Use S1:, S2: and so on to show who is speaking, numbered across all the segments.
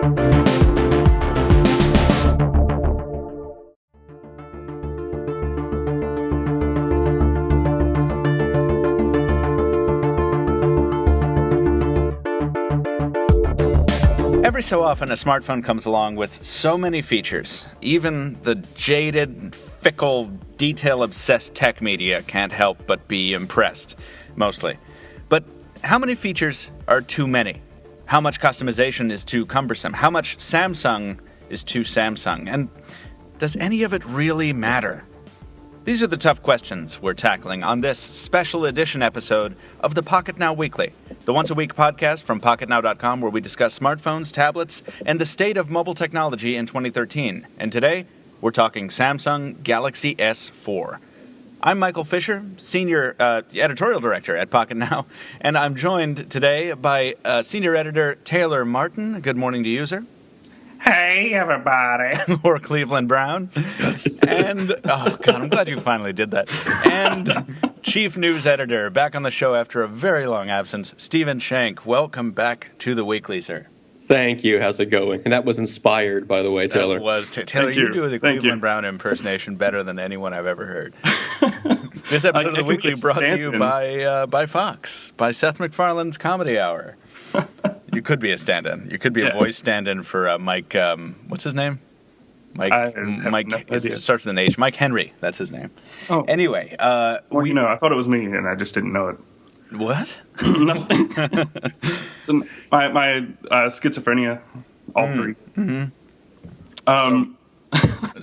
S1: Every so often, a smartphone comes along with so many features. Even the jaded, fickle, detail-obsessed tech media can't help but be impressed, mostly. But how many features are too many? How much customization is too cumbersome? How much Samsung is too Samsung? And does any of it really matter? These are the tough questions we're tackling on this special edition episode of the Pocketnow Weekly, the once-a-week podcast from Pocketnow.com where we discuss smartphones, tablets, and the state of mobile technology in 2013. And today, we're talking Samsung Galaxy S4. I'm Michael Fisher, Senior Editorial Director at Pocketnow, and I'm joined today by Senior Editor Taylor Martin. Good morning to you, sir.
S2: Hey, everybody.
S1: Or Cleveland Brown. Yes. And, oh, God, I'm glad you finally did that. And Chief News Editor, back on the show after a very long absence, Stephen Schenck. Welcome back to the Weekly, sir.
S3: Thank you. How's it going? And that was inspired, by the way, Taylor.
S1: That was. Taylor, you do the Cleveland Brown impersonation better than anyone I've ever heard. This episode of the Weekly brought to you by Fox, by Seth MacFarlane's Comedy Hour. You could be a stand-in. You could be a voice stand-in for Mike. What's his name? Mike. It starts with an H. Mike Henry. That's his name. Oh. Anyway,
S2: I thought it was me, and I just didn't know it.
S1: What?
S2: Nothing. So my schizophrenia, all three.
S3: Mm-hmm.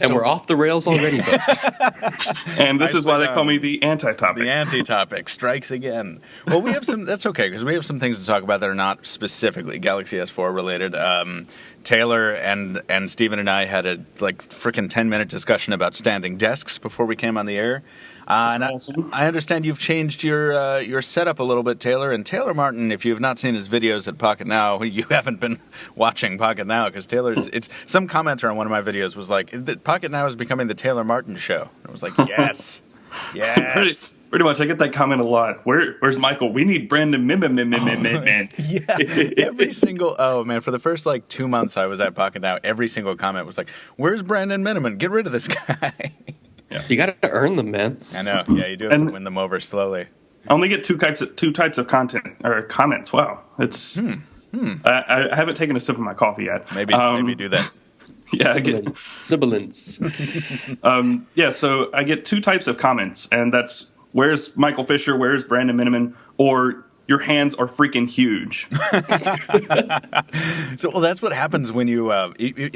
S3: And we're off the rails already, folks.
S2: And this is why they call me the anti-topic.
S1: The anti-topic strikes again. Well, we have some. That's okay because we have some things to talk about that are not specifically Galaxy S4 related. Taylor and Stephen and I had a freaking 10-minute discussion about standing desks before we came on the air. And awesome. I understand you've changed your setup a little bit, Taylor. And Taylor Martin, if you have not seen his videos at Pocketnow, you haven't been watching Pocketnow because Taylor's. Some commenter on one of my videos was like, "Pocketnow is becoming the Taylor Martin show." And I was like, "Yes, yes."
S2: Pretty much, I get that comment a lot. Where's Michael? We need Brandon man.
S1: Yeah, every single. Oh man, for the first 2 months I was at Pocketnow, every single comment was like, "Where's Brandon Miniman? Get rid of this guy."
S3: Yeah. You got to earn them, man.
S1: I know. Yeah, you do have to win them over slowly.
S2: I only get two types of content or comments. Wow, it's. I haven't taken a sip of my coffee yet.
S1: Maybe do that.
S2: Yeah,
S3: sibilance.
S2: So I get two types of comments, and that's where's Michael Fisher, where's Brandon Miniman, or your hands are freaking huge.
S1: Well, that's what happens when you.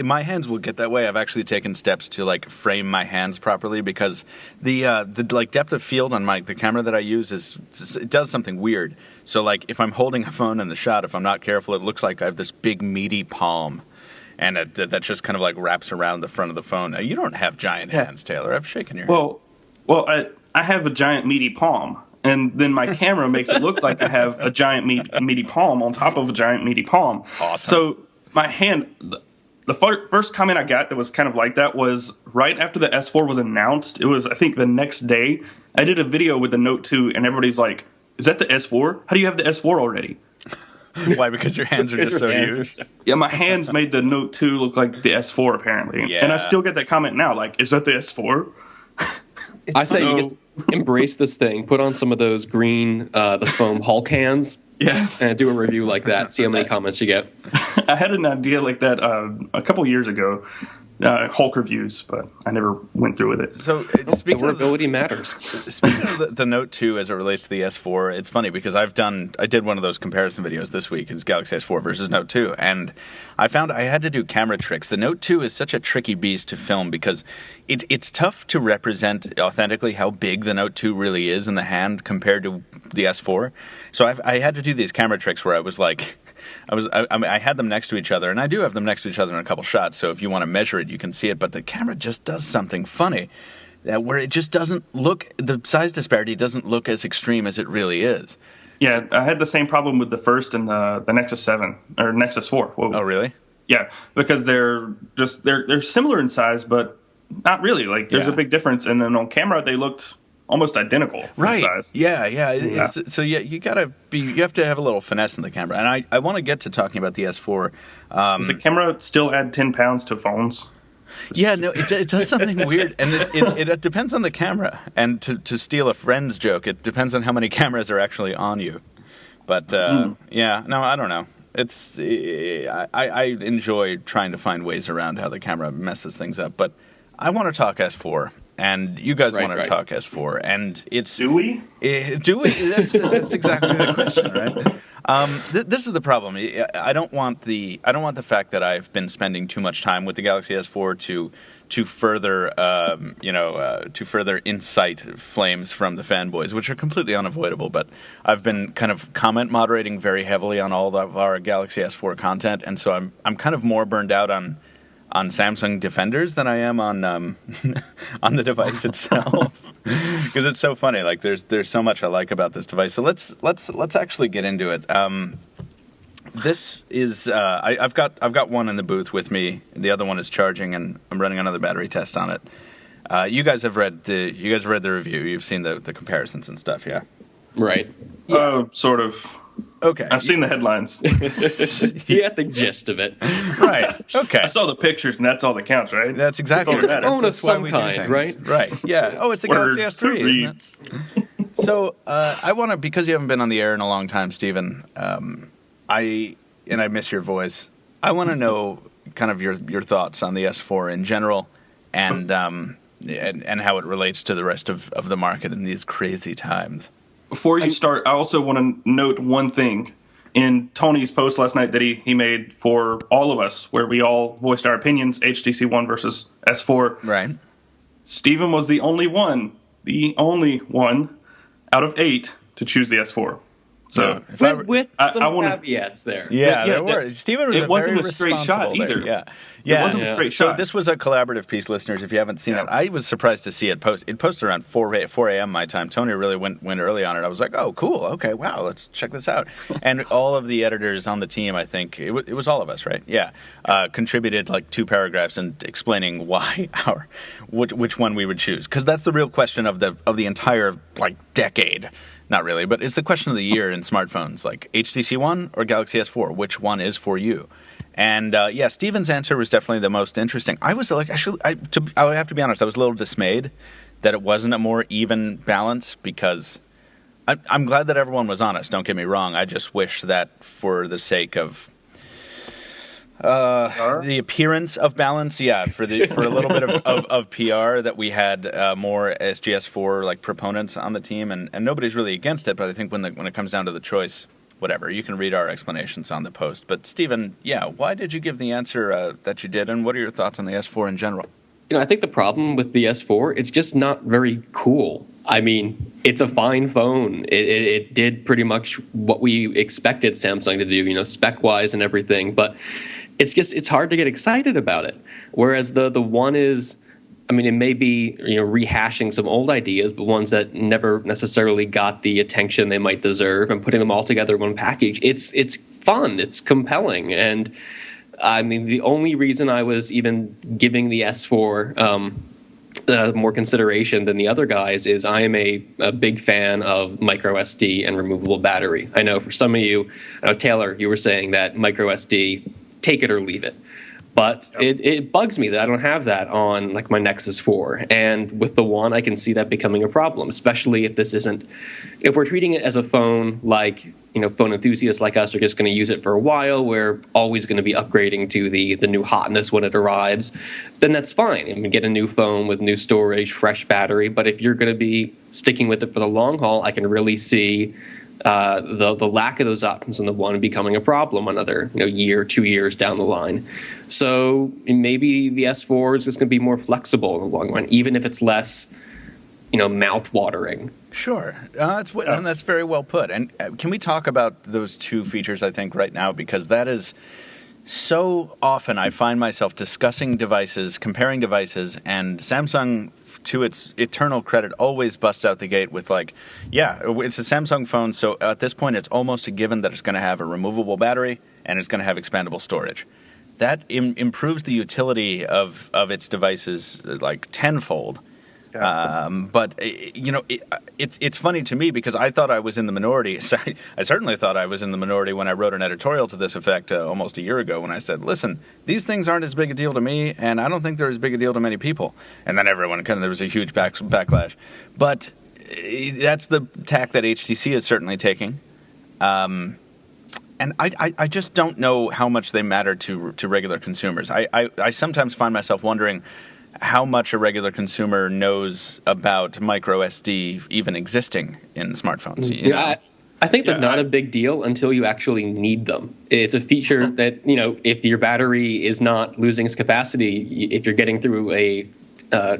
S1: My hands will get that way. I've actually taken steps to frame my hands properly because the depth of field on the camera that I use it does something weird. So if I'm holding a phone in the shot, if I'm not careful, it looks like I have this big meaty palm. And that just kind of wraps around the front of the phone. Now, you don't have giant hands, Taylor. I've shaken your hand.
S2: Well, I have a giant meaty palm, and then my camera makes it look like I have a giant meaty palm on top of a giant meaty palm.
S1: Awesome.
S2: So my hand, the first comment I got that was kind of like that was right after the S4 was announced. It was, I think, the next day. I did a video with the Note 2, and everybody's like, "Is that the S4? How do you have the S4 already?"
S1: Why? Because your hands are just so huge?
S2: Yeah, my hands made the Note 2 look like the S4, apparently. Yeah. And I still get that comment now, is that the S4?
S3: I say you just embrace this thing, put on some of those green, the foam Hulk hands,
S2: yes,
S3: and do a review like that, see how many comments you get.
S2: I had an idea like that a couple years ago. Hulk reviews, but I never went through with it.
S1: So
S3: the durability matters.
S1: Speaking of the Note 2 as it relates to the S4, it's funny because I did one of those comparison videos this week. It's Galaxy S4 versus Note 2, and I found I had to do camera tricks. The Note 2 is such a tricky beast to film because it's tough to represent authentically how big the Note 2 really is in the hand compared to the S4. So I had to do these camera tricks where I was like. I had them next to each other, and I do have them next to each other in a couple shots, so if you want to measure it, you can see it, but the camera just does something funny, where it just doesn't look, the size disparity doesn't look as extreme as it really is.
S2: Yeah, I had the same problem with the First and the Nexus 7, or Nexus 4. Whoa.
S1: Oh, really?
S2: Yeah, because they're similar in size, but not really. There's a big difference, and then on camera, they looked almost identical in
S1: Right.
S2: size.
S1: Yeah. It's so you have to have a little finesse in the camera, and I want to get to talking about the S4.
S2: Does the camera still add 10 pounds to phones?
S1: Yeah, no, it does something weird, and it depends on the camera. And to steal a friend's joke, it depends on how many cameras are actually on you. But yeah, no, I don't know. It's I enjoy trying to find ways around how the camera messes things up. But I want to talk S4. And you guys want to talk S4, and it's...
S2: Do we?
S1: Do we? That's exactly the question, right? This is the problem. I don't want the fact that I've been spending too much time with the Galaxy S4 to further to further incite flames from the fanboys, which are completely unavoidable. But I've been kind of comment moderating very heavily on all of our Galaxy S4 content, and so I'm kind of more burned out on Samsung Defenders than I am on on the device itself, because it's so funny. Like there's so much I like about this device. So let's actually get into it. This is I've got one in the booth with me. The other one is charging, and I'm running another battery test on it. You guys have read the review. You've seen the comparisons and stuff, yeah?
S3: Right.
S2: Sort of.
S1: Okay.
S2: I've seen the headlines.
S3: You got the gist of it.
S1: Right. Okay.
S2: I saw the pictures, and that's all that counts, right?
S1: That's exactly
S2: It's a
S1: right.
S3: phone of
S1: That's why
S3: some
S1: we do
S3: kind,
S1: things.
S3: right?
S1: Right. Yeah. Oh, it's the
S2: Words,
S1: Galaxy S3,
S2: reads.
S1: isn't it? So I want to, because you haven't been on the air in a long time, Stephen. I miss your voice. I want to know kind of your thoughts on the S4 in general, and how it relates to the rest of the market in these crazy times.
S2: Before you start, I also want to note one thing. In Tony's post last night that he made for all of us, where we all voiced our opinions, HTC One versus S4.
S1: Right.
S2: Stephen was the only one out of 8 to choose the S4. So
S3: With some
S2: I wanna-
S3: caveats there.
S1: Yeah, there were. Stephen was
S2: it wasn't
S1: very
S2: a straight shot
S1: responsible there.
S2: either.
S1: Yeah.
S2: It wasn't a straight
S1: So
S2: shot.
S1: this was a collaborative piece, listeners. If you haven't seen it, I was surprised to see it post. It posted around 4 a.m. my time. Tony really went early on it. I was like, oh, cool. Okay, wow, let's check this out. And all of the editors on the team, I think, it was all of us, right? Yeah. Contributed like 2 paragraphs and explaining why which one we would choose. Because that's the real question of the entire like decade. Not really, but it's the question of the year in smartphones, like HTC One or Galaxy S4, which one is for you? And Stephen's answer was definitely the most interesting. I was like, I have to be honest, I was a little dismayed that it wasn't a more even balance, because I'm glad that everyone was honest, don't get me wrong. I just wish that for the sake of the appearance of balance, for a little bit of PR, that we had more SGS4 like proponents on the team, and nobody's really against it. But I think when it comes down to the choice, whatever, you can read our explanations on the post. But Stephen, why did you give the answer that you did, and what are your thoughts on the S4 in general?
S3: I think the problem with the S4, it's just not very cool. I mean, it's a fine phone. It did pretty much what we expected Samsung to do, spec-wise and everything, but it's hard to get excited about it. Whereas the One is, I mean, it may be rehashing some old ideas, but ones that never necessarily got the attention they might deserve, and putting them all together in one package. It's fun, it's compelling, and I mean, the only reason I was even giving the S4 more consideration than the other guys is I am a big fan of micro SD and removable battery. I know for some of you, Taylor, you were saying that micro SD, take it or leave it. But it bugs me that I don't have that on like my Nexus 4. And with the One, I can see that becoming a problem, especially if we're treating it as a phone like, phone enthusiasts like us are just going to use it for a while, we're always going to be upgrading to the new hotness when it arrives, then that's fine. I mean, get a new phone with new storage, fresh battery. But if you're going to be sticking with it for the long haul, I can really see the lack of those options in the One becoming a problem another year, 2 years down the line. So maybe the S4 is just going to be more flexible in the long run, even if it's less mouth-watering.
S1: Sure. And that's very well put. And can we talk about those 2 features, I think, right now? Because that is so often I find myself discussing devices, comparing devices, and Samsung, to its eternal credit, always busts out the gate with it's a Samsung phone, so at this point it's almost a given that it's going to have a removable battery and it's going to have expandable storage. That improves the utility of its devices like tenfold. But it's funny to me because I thought I was in the minority. I certainly thought I was in the minority when I wrote an editorial to this effect almost a year ago when I said, "Listen, these things aren't as big a deal to me, and I don't think they're as big a deal to many people." And then there was a huge backlash. But that's the tack that HTC is certainly taking. And I just don't know how much they matter to regular consumers. I sometimes find myself wondering how much a regular consumer knows about micro SD even existing in smartphones.
S3: I think they're not a big deal until you actually need them. It's a feature that, if your battery is not losing its capacity, if you're getting through a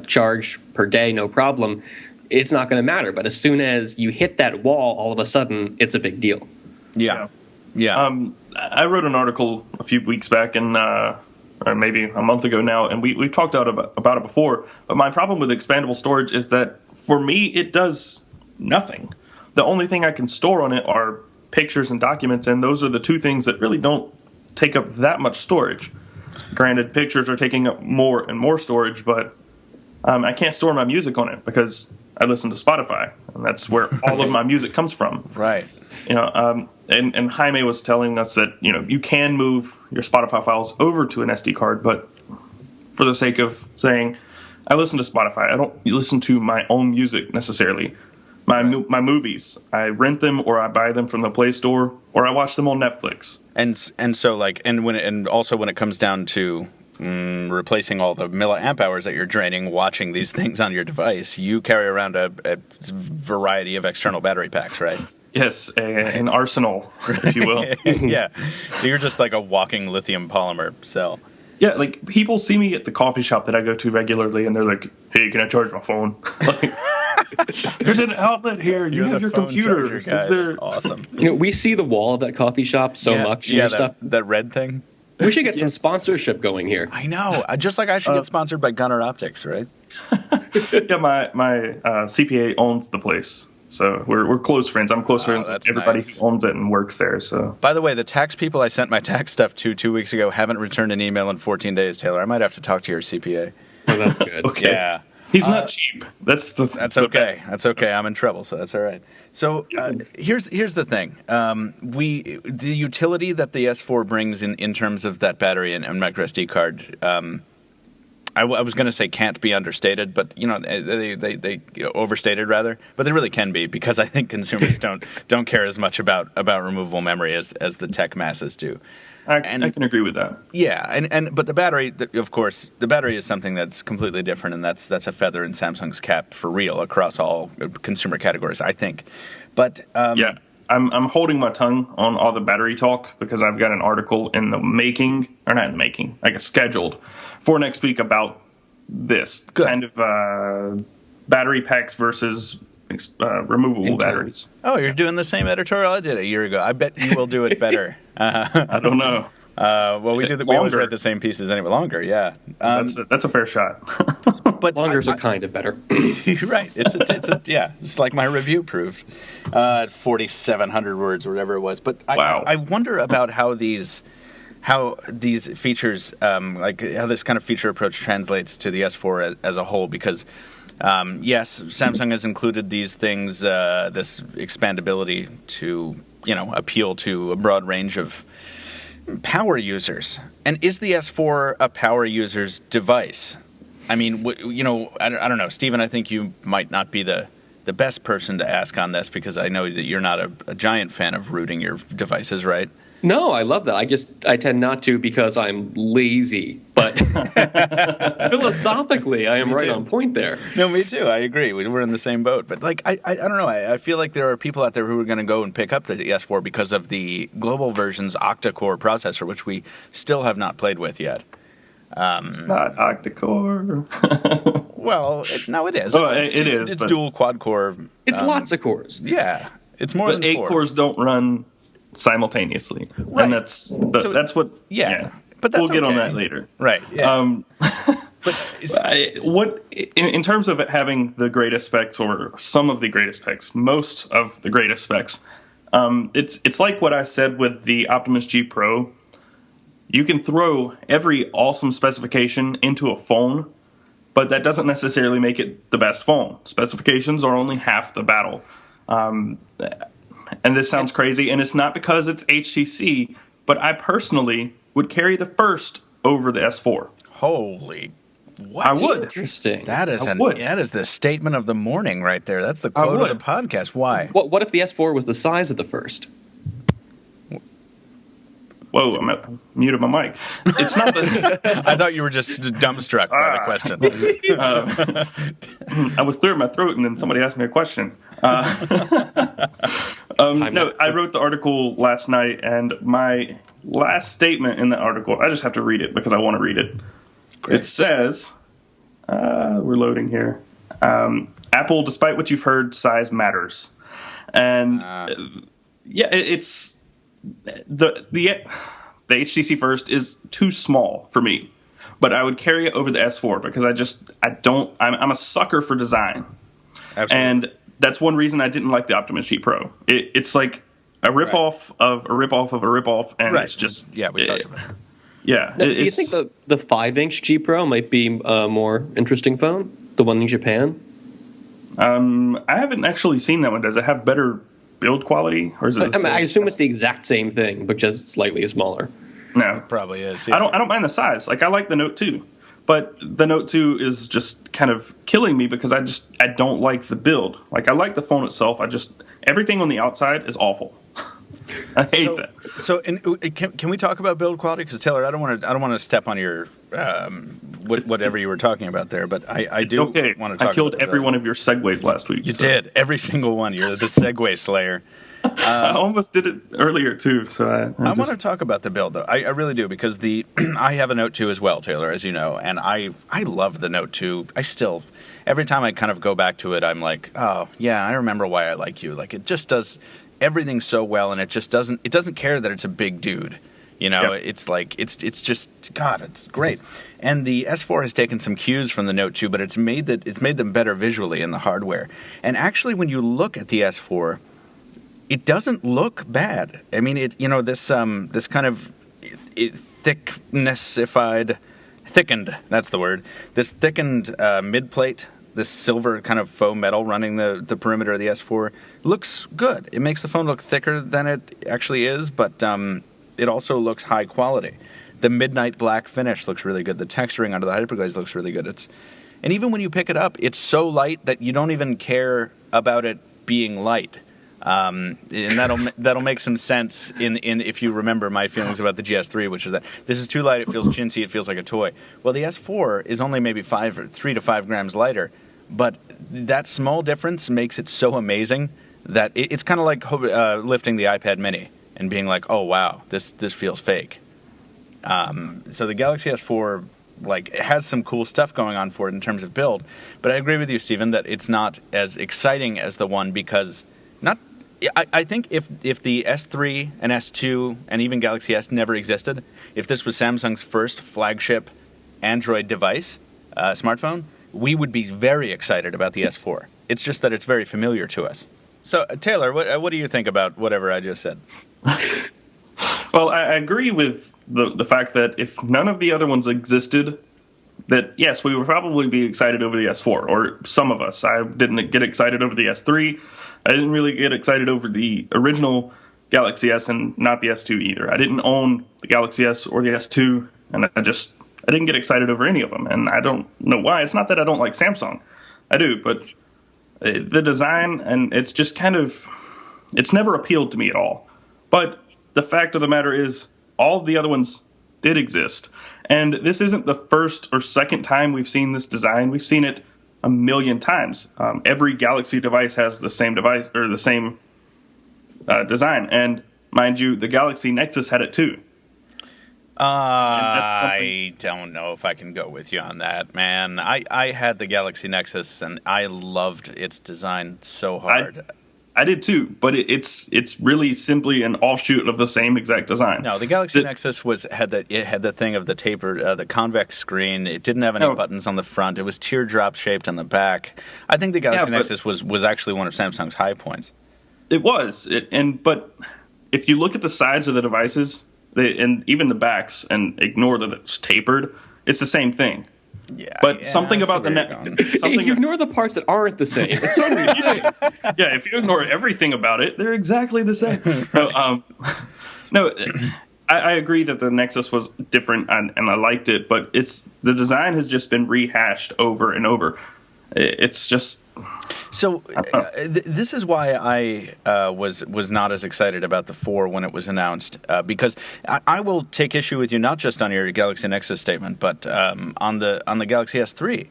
S3: charge per day, no problem, it's not going to matter. But as soon as you hit that wall, all of a sudden, it's a big deal.
S1: Yeah.
S2: I wrote an article a few weeks back, and or maybe a month ago now, and we've talked about it before. But my problem with expandable storage is that for me, it does nothing. The only thing I can store on it are pictures and documents, and those are the two things that really don't take up that much storage. Granted, pictures are taking up more and more storage, but I can't store my music on it because I listen to Spotify, and that's where all of my music comes from.
S1: Right.
S2: And Jaime was telling us that, you can move your Spotify files over to an SD card, but for the sake of saying, I listen to Spotify, I don't listen to my own music necessarily. My movies, I rent them or I buy them from the Play Store or I watch them on Netflix.
S1: And so when it comes down to replacing all the milliamp hours that you're draining watching these things on your device, you carry around a variety of external battery packs, right?
S2: Yes, an arsenal, if you will.
S1: Yeah. So you're just like a walking lithium polymer cell.
S2: Yeah, like people see me at the coffee shop that I go to regularly, and they're like, "Hey, can I charge my phone?" Like, there's an outlet here. You have your computer.
S1: That's awesome.
S3: We see the wall of that coffee shop so much.
S1: Yeah,
S3: stuff.
S1: that red thing.
S3: We should get some sponsorship going here.
S1: I know. Just like I should get sponsored by Gunnar Optics, right?
S2: Yeah, my CPA owns the place. So we're close friends. I'm close friends with everybody who owns it and works there. So,
S1: by the way, the tax people I sent my tax stuff to 2 weeks ago haven't returned an email in 14 days, Taylor. I might have to talk to your CPA.
S3: Oh, that's good.
S2: Okay.
S1: Yeah.
S2: He's not cheap. That's
S1: okay. That's okay. I'm in trouble, so that's all right. So here's the thing. The utility that the S4 brings in terms of that battery and micro SD card, I was going to say can't be understated, but they overstated rather. But they really can be, because I think consumers don't care as much about removable memory as the tech masses do.
S2: I can agree with that.
S1: Yeah, but the battery, of course, the battery is something that's completely different, and that's a feather in Samsung's cap for real across all consumer categories, I think. But
S2: yeah, I'm holding my tongue on all the battery talk because I've got an article in the making, or not in the making, I guess scheduled for next week about this kind of battery packs versus removable batteries.
S1: Oh, you're doing the same editorial I did a year ago. I bet you will do it better.
S2: I don't know.
S1: Well, we always write the same pieces anyway. Longer, yeah.
S2: That's a fair shot.
S1: But
S3: Longers are kind of better.
S1: You're right. It's like my review proved. 4,700 words, or whatever it was. But
S2: wow.
S1: I wonder about how these features, like how this kind of feature approach translates to the S4 as a whole, because yes, Samsung has included these things, this expandability to appeal to a broad range of power users. And is the S4 a power user's device? I mean, I don't know, Stephen. I think you might not be the best person to ask on this, because I know that you're not a giant fan of rooting your devices, right?
S3: No, I love that. I tend not to because I'm lazy. But philosophically, I am right on point there.
S1: No, me too. I agree. We're in the same boat. But I don't know. I feel like there are people out there who are going to go and pick up the S4 because of the global version's octa-core processor, which we still have not played with yet.
S2: It's not octa-core.
S1: Well, it is.
S2: It is.
S1: It's dual quad-core.
S3: It's lots of cores.
S1: Yeah. It's more than
S2: 8
S1: 4.
S2: cores don't run simultaneously,
S1: right.
S2: And that's what.
S1: Yeah, but
S2: we'll get on that later.
S1: Right. Yeah.
S2: But in terms of it having the greatest specs, or some of the greatest specs, most of the greatest specs, it's like what I said with the Optimus G Pro. You can throw every awesome specification into a phone, but that doesn't necessarily make it the best phone. Specifications are only half the battle. And this sounds crazy, and it's not because it's HTC, but I personally would carry the First over the S4.
S1: Holy, what?
S2: I would.
S3: Interesting.
S1: That is
S2: would.
S1: that is the statement of the morning right there. That's the quote of the podcast. Why?
S3: What if the S4 was the size of the First?
S2: Whoa, I muted my mic. It's not the...
S1: I thought you were just dumbstruck by the question.
S2: I was clearing my throat, and then somebody asked me a question. No, I wrote the article last night, and my last statement in the article, I just have to read it because I want to read it. Great. It says, we're loading here. Apple, despite what you've heard, size matters. And it's... The HTC First is too small for me, but I would carry it over the S4 because I'm a sucker for design. Absolutely. And that's one reason I didn't like the Optimus G Pro. It's like a ripoff of a ripoff of a ripoff, and it's just
S1: we talked about it.
S2: Yeah.
S3: Now, do you think the 5-inch G Pro might be a more interesting phone? The one in Japan?
S2: I haven't actually seen that one. Does it have better build quality, or is it?
S3: I assume it's the exact same thing, but just slightly smaller.
S2: No,
S1: it probably is. Yeah.
S2: I don't mind the size. Like, I like the Note 2, but the Note 2 is just kind of killing me because I don't like the build. Like, I like the phone itself. Everything on the outside is awful. I hate that.
S1: So, can we talk about build quality? Because Taylor, I don't want to step on your whatever you were talking about there, but I do want to talk.
S2: I killed every one of your segues last week.
S1: You did every single one. You're the segue slayer.
S2: I almost did it earlier too. So I
S1: want to talk about the build though. I really do, because I have a Note 2 as well, Taylor, as you know, and I love the Note 2. I still, every time I kind of go back to it, I'm like, oh yeah, I remember why I like you. Like, it just does everything so well, and it doesn't care that it's a big dude. You know, yep. It's like it's just, God, it's great. And the S4 has taken some cues from the Note 2, but it's made them better visually in the hardware. And actually, when you look at the S4, it doesn't look bad. I mean, this kind of thickened. That's the word. This thickened mid plate. This silver kind of faux metal running the perimeter of the S4 looks good. It makes the phone look thicker than it actually is, but it also looks high quality. The midnight black finish looks really good. The texturing under the hyperglaze looks really good. And even when you pick it up, it's so light that you don't even care about it being light. And that'll make some sense in if you remember my feelings about the GS3, which is that this is too light, it feels chintzy, it feels like a toy. Well, the S4 is only maybe 3 to 5 grams lighter, but that small difference makes it so amazing that it's kind of like lifting the iPad Mini and being like, oh wow, this feels fake. So the Galaxy S4 it has some cool stuff going on for it in terms of build, but I agree with you, Stephen, that it's not as exciting as the one because I think if the S3 and S2 and even Galaxy S never existed, if this was Samsung's first flagship Android device, smartphone, we would be very excited about the S4. It's just that it's very familiar to us. So, Taylor, what do you think about whatever I just said?
S2: Well, I agree with the fact that if none of the other ones existed, that yes, we would probably be excited over the S4, or some of us. I didn't get excited over the S3. I didn't really get excited over the original Galaxy S, and not the S2 either. I didn't own the Galaxy S or the S2, and I didn't get excited over any of them, and I don't know why. It's not that I don't like Samsung. I do, but the design, and it's just kind of, it's never appealed to me at all. But the fact of the matter is, all of the other ones did exist. And this isn't the first or second time we've seen this design. We've seen it a million times. Every Galaxy device has the same device or the same design. And mind you, the Galaxy Nexus had it too.
S1: I don't know if I can go with you on that, man. I had the Galaxy Nexus, and I loved its design so hard.
S2: I did too, but it's really simply an offshoot of the same exact design.
S1: No, the Galaxy Nexus had the thing of the tapered, the convex screen. It didn't have any buttons on the front. It was teardrop shaped on the back. I think the Galaxy Nexus was actually one of Samsung's high points.
S2: It was, but if you look at the sides of the devices and even the backs, and ignore that it's tapered, it's the same thing. But something about the
S3: If you ignore the parts that aren't the same, it's certainly the same.
S2: Yeah, if you ignore everything about it, they're exactly the same. No, I agree that the Nexus was different and I liked it, but the design has just been rehashed over and over. It's just...
S1: So this is why I was not as excited about the 4 when it was announced, because I will take issue with you not just on your Galaxy Nexus statement, but on the Galaxy S3,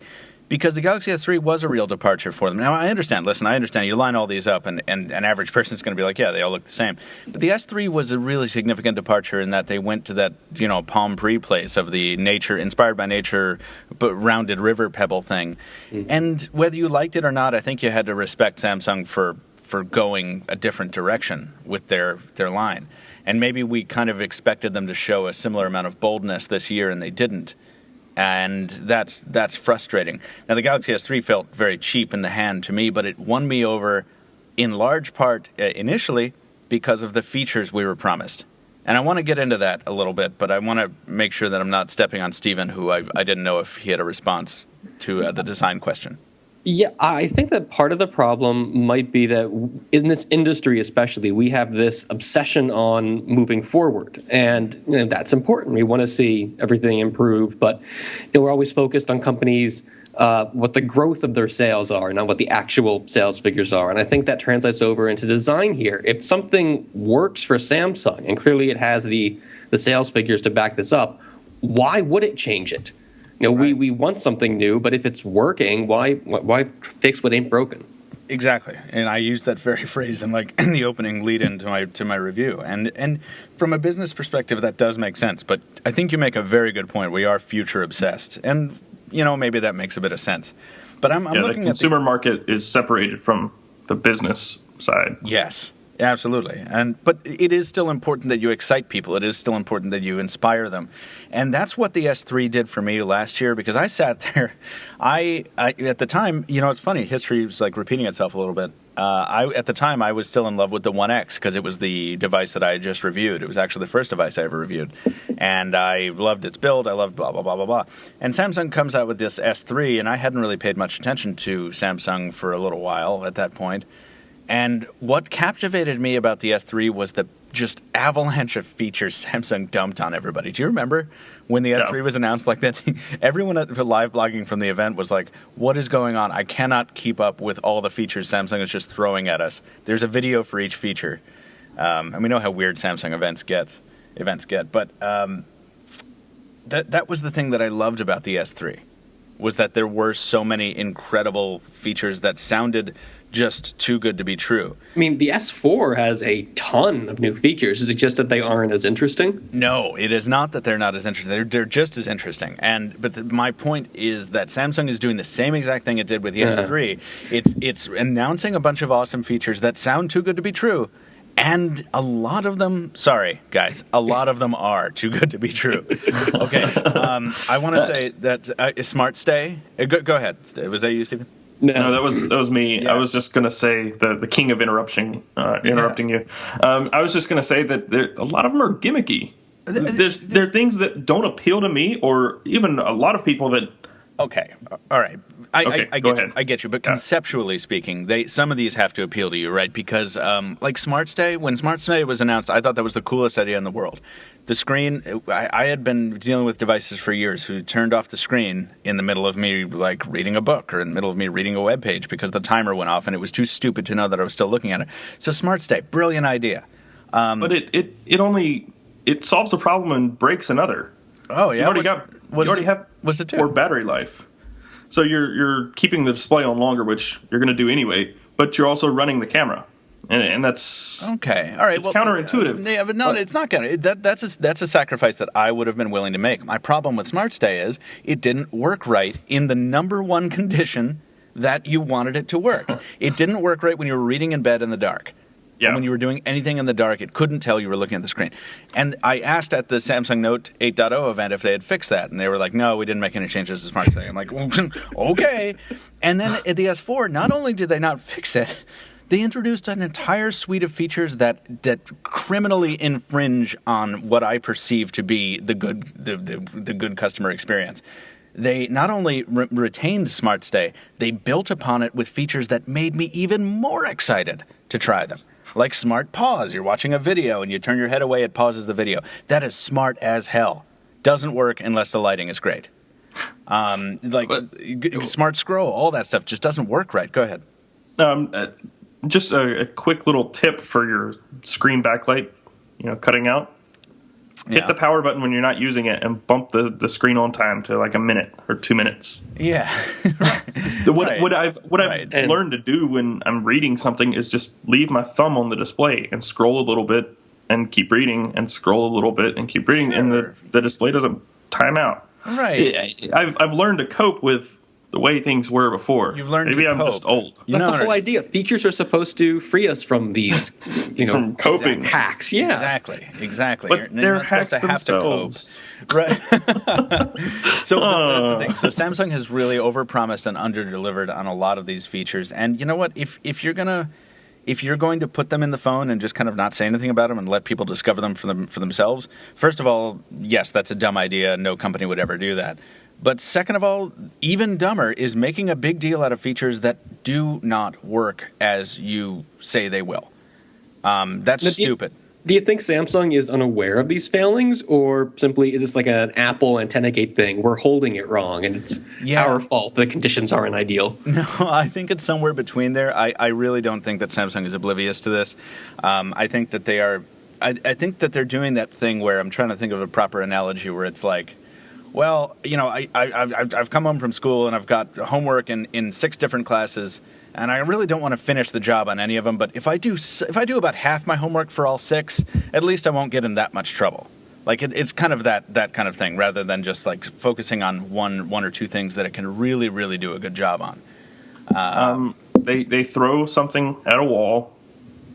S1: because the Galaxy S3 was a real departure for them. Now I understand. Listen, I understand. You line all these up, and an average person's going to be like, yeah, they all look the same. But the S3 was a really significant departure in that they went to that Palm Pre place of the nature inspired by nature, but rounded river pebble thing. Mm-hmm. And whether you liked it or not, I think you had to respect Samsung for going a different direction with their line. And maybe we kind of expected them to show a similar amount of boldness this year, and they didn't. And that's frustrating. Now, the Galaxy S3 felt very cheap in the hand to me, but it won me over in large part initially because of the features we were promised. And I want to get into that a little bit, but I want to make sure that I'm not stepping on Stephen, who I didn't know if he had a response to the design question.
S3: Yeah, I think that part of the problem might be that in this industry especially, we have this obsession on moving forward. And that's important. We want to see everything improve. But we're always focused on companies, what the growth of their sales are, not what the actual sales figures are. And I think that translates over into design here. If something works for Samsung, and clearly it has the sales figures to back this up, why would it change it? Right. We want something new, but if it's working, why fix what ain't broken?
S1: Exactly, and I used that very phrase in the opening lead-in to my review. And from a business perspective, that does make sense. But I think you make a very good point. We are future obsessed, and maybe that makes a bit of sense. But I'm looking at the
S2: consumer market is separated from the business side.
S1: Yes. Absolutely. But it is still important that you excite people. It is still important that you inspire them. And that's what the S3 did for me last year, because I sat there. I at the time, it's funny. History is repeating itself a little bit. At the time, I was still in love with the One X because it was the device that I had just reviewed. It was actually the first device I ever reviewed. And I loved its build. I loved blah, blah, blah, blah, blah. And Samsung comes out with this S3, and I hadn't really paid much attention to Samsung for a little while at that point. And what captivated me about the S3 was the just avalanche of features Samsung dumped on everybody. Do you remember when the S3 was announced like that? Everyone at live blogging from the event was like, what is going on? I cannot keep up with all the features Samsung is just throwing at us. There's a video for each feature. And we know how weird Samsung events get. But that was the thing that I loved about the S3, was that there were so many incredible features that sounded just too good to be true.
S3: I mean, the S4 has a ton of new features. Is it just that they aren't as interesting?
S1: No, it is not that they're not as interesting. They're just as interesting. But my point is that Samsung is doing the same exact thing it did with the S3. It's announcing a bunch of awesome features that sound too good to be true. And a lot of them, sorry, guys, a lot of them are too good to be true. Okay, I want to say that Smart Stay. Go ahead. Was that you, Stephen?
S2: No, that was me. Yeah. I was just going to say the king of interrupting you. I was just going to say that a lot of them are gimmicky. There are things that don't appeal to me, or even a lot of people that.
S1: Okay, all right. I get you. But conceptually speaking, some of these have to appeal to you, right? Because Smart Stay, when Smart Stay was announced, I thought that was the coolest idea in the world. The screen, I had been dealing with devices for years who turned off the screen in the middle of me reading a book or in the middle of me reading a web page because the timer went off and it was too stupid to know that I was still looking at it. So Smart Stay, brilliant idea.
S2: But it solves a problem and breaks another.
S1: Oh yeah,
S2: you already have more battery life. So you're keeping the display on longer, which you're going to do anyway, but you're also running the camera. And that's
S1: okay. All right,
S2: it's counterintuitive.
S1: Yeah, but no, it's not that's a sacrifice that I would have been willing to make. My problem with Smart Stay is it didn't work right in the number one condition that you wanted it to work. It didn't work right when you were reading in bed in the dark. Yeah. And when you were doing anything in the dark, it couldn't tell you were looking at the screen. And I asked at the Samsung Note 8.0 event if they had fixed that, and they were like, no, we didn't make any changes to Smart Stay. I'm like, okay. And then at the S4, not only did they not fix it, they introduced an entire suite of features that criminally infringe on what I perceive to be the good customer experience. they not only retained Smart Stay, they built upon it with features that made me even more excited to try them. Like Smart Pause. You're watching a video and you turn your head away, it pauses the video. That is smart as hell. Doesn't work unless the lighting is great. Smart Scroll, all that stuff just doesn't work right. Go ahead.
S2: Just a quick little tip for your screen backlight, cutting out. Hit the power button when you're not using it and bump the screen on time to like a minute or 2 minutes.
S1: Yeah.
S2: What I've learned to do when I'm reading something is just leave my thumb on the display and scroll a little bit and keep reading and scroll a little bit and keep reading, and the display doesn't time out.
S1: Right.
S2: I've learned to cope with the way things were before.
S1: You've learned
S2: Maybe
S1: to
S2: I'm
S1: cope.
S2: just old.
S3: That's the whole idea. Features are supposed to free us from these,
S2: from coping
S3: hacks. Yeah,
S1: exactly.
S2: But they're hacks themselves.
S1: Right. So that's the thing. So Samsung has really overpromised and underdelivered on a lot of these features. And you know what? If you're going to put them in the phone and just kind of not say anything about them and let people discover them for themselves, first of all, yes, that's a dumb idea. No company would ever do that. But second of all, even dumber is making a big deal out of features that do not work as you say they will. That's stupid.
S3: Do you think Samsung is unaware of these failings, or simply is this like an Apple Antenna Gate thing? We're holding it wrong, and it's our fault the conditions aren't ideal.
S1: No, I think it's somewhere between there. I really don't think that Samsung is oblivious to this. I think that they are. I think that they're doing that thing where I'm trying to think of a proper analogy where it's like, well, I've come home from school and I've got homework in 6 different classes, and I really don't want to finish the job on any of them. But if I do about half my homework for all 6, at least I won't get in that much trouble. Like it's kind of that kind of thing, rather than just like focusing on one or two things that it can really, really do a good job on.
S2: They throw something at a wall.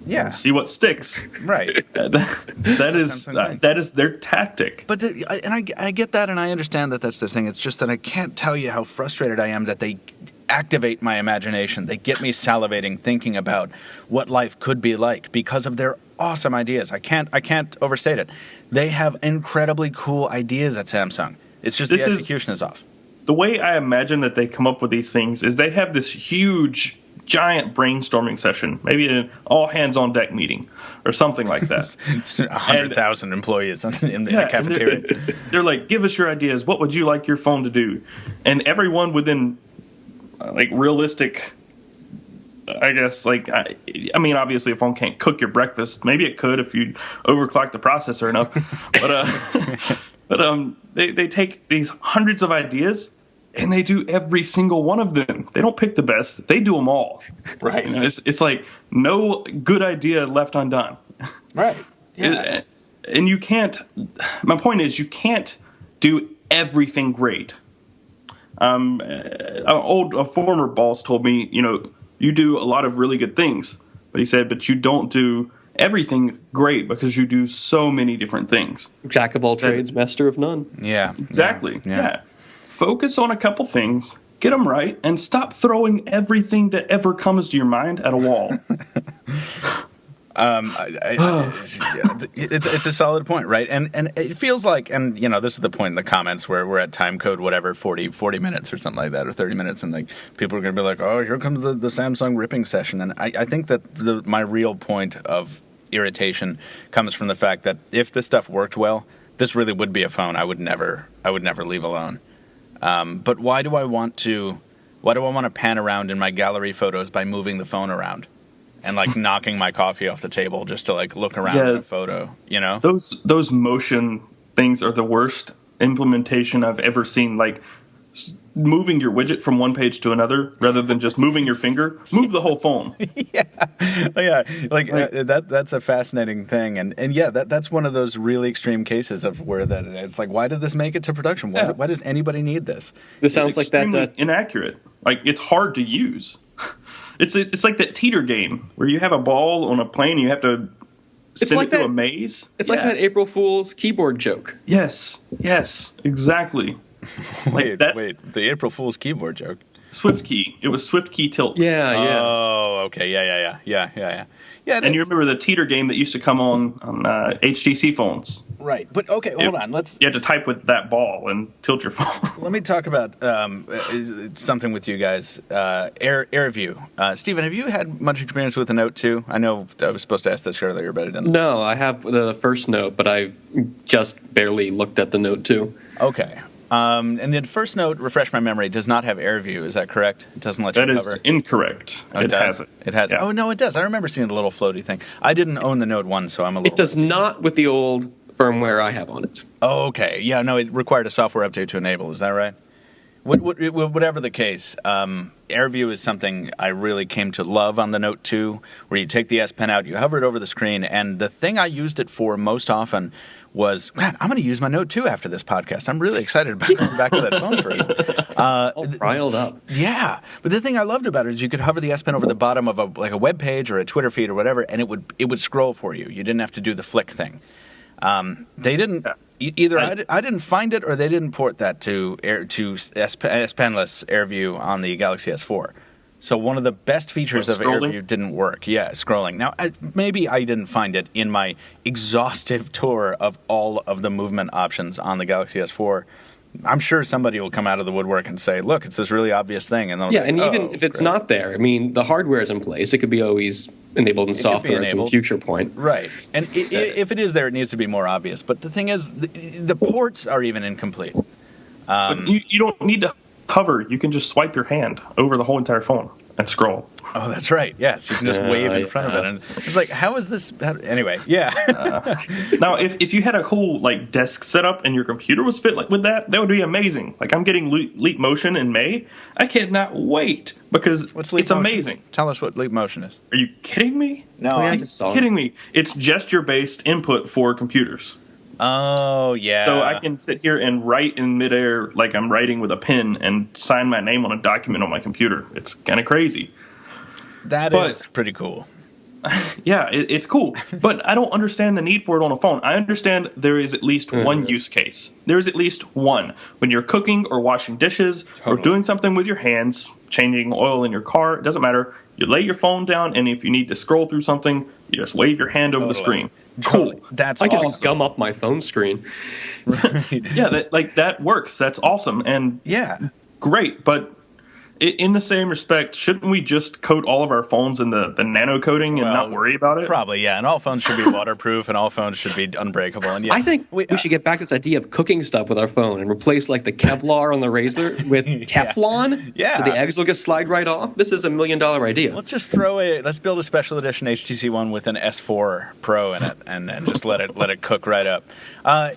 S1: Yeah.
S2: And see what sticks.
S1: Right.
S2: that is their tactic.
S1: But I get that, and I understand that that's their thing. It's just that I can't tell you how frustrated I am that they activate my imagination. They get me salivating, thinking about what life could be like because of their awesome ideas. I can't overstate it. They have incredibly cool ideas at Samsung. It's just the execution is off.
S2: The way I imagine that they come up with these things is they have this huge, giant brainstorming session, maybe an all-hands-on-deck meeting or something like that.
S1: 100,000 employees in the cafeteria.
S2: They're like, give us your ideas. What would you like your phone to do? And everyone within, realistic, I guess, I mean, obviously a phone can't cook your breakfast. Maybe it could if you overclock the processor enough. But they take these hundreds of ideas and they do every single one of them. They don't pick the best. They do them all.
S1: Right.
S2: It's like no good idea left undone.
S1: Right. Yeah.
S2: And you can't, my point is, you can't do everything great. A former boss told me, you do a lot of really good things. But he said, but you don't do everything great because you do so many different things.
S3: Jack of all trades, master of none.
S1: Yeah.
S2: Exactly. Yeah. Focus on a couple things, get them right, and stop throwing everything that ever comes to your mind at a wall.
S1: It's a solid point, right? And it feels like, and this is the point in the comments where we're at time code, whatever, 40 minutes or something like that, or 30 minutes, and people are going to be like, oh, here comes the Samsung ripping session. And I think that my real point of irritation comes from the fact that if this stuff worked well, this really would be a phone I would never leave alone. But why do I want to pan around in my gallery photos by moving the phone around and knocking my coffee off the table just to look around at a photo,
S2: Those motion things are the worst implementation I've ever seen. Moving your widget from one page to another rather than just moving your finger, move the whole phone.
S1: That's a fascinating thing, and that's one of those really extreme cases of where that it's like, why did this make it to production? Why does anybody need this?
S3: This sounds like that
S2: inaccurate. It's hard to use. It's like that teeter game where you have a ball on a plane and you have to send it through a maze.
S3: It's like that April Fool's keyboard joke.
S2: Yes, exactly.
S1: Wait, the April Fool's keyboard joke.
S2: Swift key. It was Swift key tilt.
S3: Yeah, yeah.
S1: Oh, okay. Yeah. Yeah,
S2: And you remember the teeter game that used to come on HTC phones?
S1: right. But okay, hold on.
S2: You had to type with that ball and tilt your phone.
S1: Let me talk about something with you guys. AirView. Stephen, have you had much experience with the Note 2? I know I was supposed to ask this earlier, but I didn't.
S3: No, I have the first Note, but I just barely looked at the Note 2.
S1: Okay. And the first Note, refresh my memory, does not have AirView. Is that correct? It doesn't let you
S2: That
S1: hover.
S2: is incorrect.
S1: Oh,
S2: it
S1: does.
S2: has it.
S1: It has.
S2: Yeah.
S1: Oh no, it does. I remember seeing the little floaty thing. I didn't own the Note 1, so I'm a little.
S3: It does not with the old firmware I have on it.
S1: Oh, okay. Yeah, no, it required a software update to enable. Is that right? Whatever the case, AirView is something I really came to love on the Note 2, where you take the S Pen out, you hover it over the screen, and the thing I used it for most often was, man, I'm going to use my Note 2 after this podcast. I'm really excited about going back to that phone for you.
S3: All riled up.
S1: Yeah, but the thing I loved about it is you could hover the S Pen over the bottom of a web page or a Twitter feed or whatever, and it would scroll for you. You didn't have to do the flick thing. They didn't. Either I didn't find it, or they didn't port that to S Penless AirView on the Galaxy S4. So one of the best features of AirView didn't work. Yeah, scrolling. Now, maybe I didn't find it in my exhaustive tour of all of the movement options on the Galaxy S4. I'm sure somebody will come out of the woodwork and say, "Look, it's this really obvious thing." And
S3: yeah, and even if it's not there, I mean, the hardware is in place. It could be always enabled in software at some future point.
S1: Right. And if it is there, it needs to be more obvious. But the thing is, the ports are even incomplete.
S2: But you don't need to hover. You can just swipe your hand over the whole entire phone and scroll.
S1: Oh, that's right. Yes, you can just wave in front of it, and it's like, how is this? Anyway, yeah.
S2: Now, if you had a whole desk setup and your computer was fit with that would be amazing. Like, I'm getting Leap Motion in May. I cannot wait because it's
S1: Motion?
S2: amazing.
S1: Tell us what Leap Motion is.
S2: Are you kidding me?
S1: No,
S3: I
S2: Are
S3: just
S2: you
S3: saw
S2: kidding me? It's gesture-based input for computers.
S1: Oh, yeah.
S2: So I can sit here and write in midair like I'm writing with a pen and sign my name on a document on my computer. It's kind of crazy.
S1: That is pretty cool.
S2: Yeah, it's cool. But I don't understand the need for it on a phone. I understand there is at least one use case. There is at least one. When you're cooking or washing dishes or doing something with your hands, changing oil in your car, it doesn't matter. You lay your phone down, and if you need to scroll through something, you just wave your hand over the screen. Cool.
S1: That's
S3: I can
S1: awesome.
S3: just gum up my phone screen.
S2: Yeah, that works. That's awesome and great. But in the same respect, shouldn't we just coat all of our phones in the nano coating and not worry about it?
S1: Probably, yeah. And all phones should be waterproof, and all phones should be unbreakable. And yeah,
S3: I think we should get back to this idea of cooking stuff with our phone and replace the Kevlar on the razor with Teflon.
S1: Yeah.
S3: So the eggs will just slide right off. This is $1 million idea.
S1: let's just let's build a special edition HTC One with an S4 Pro in it, and just let it cook right up.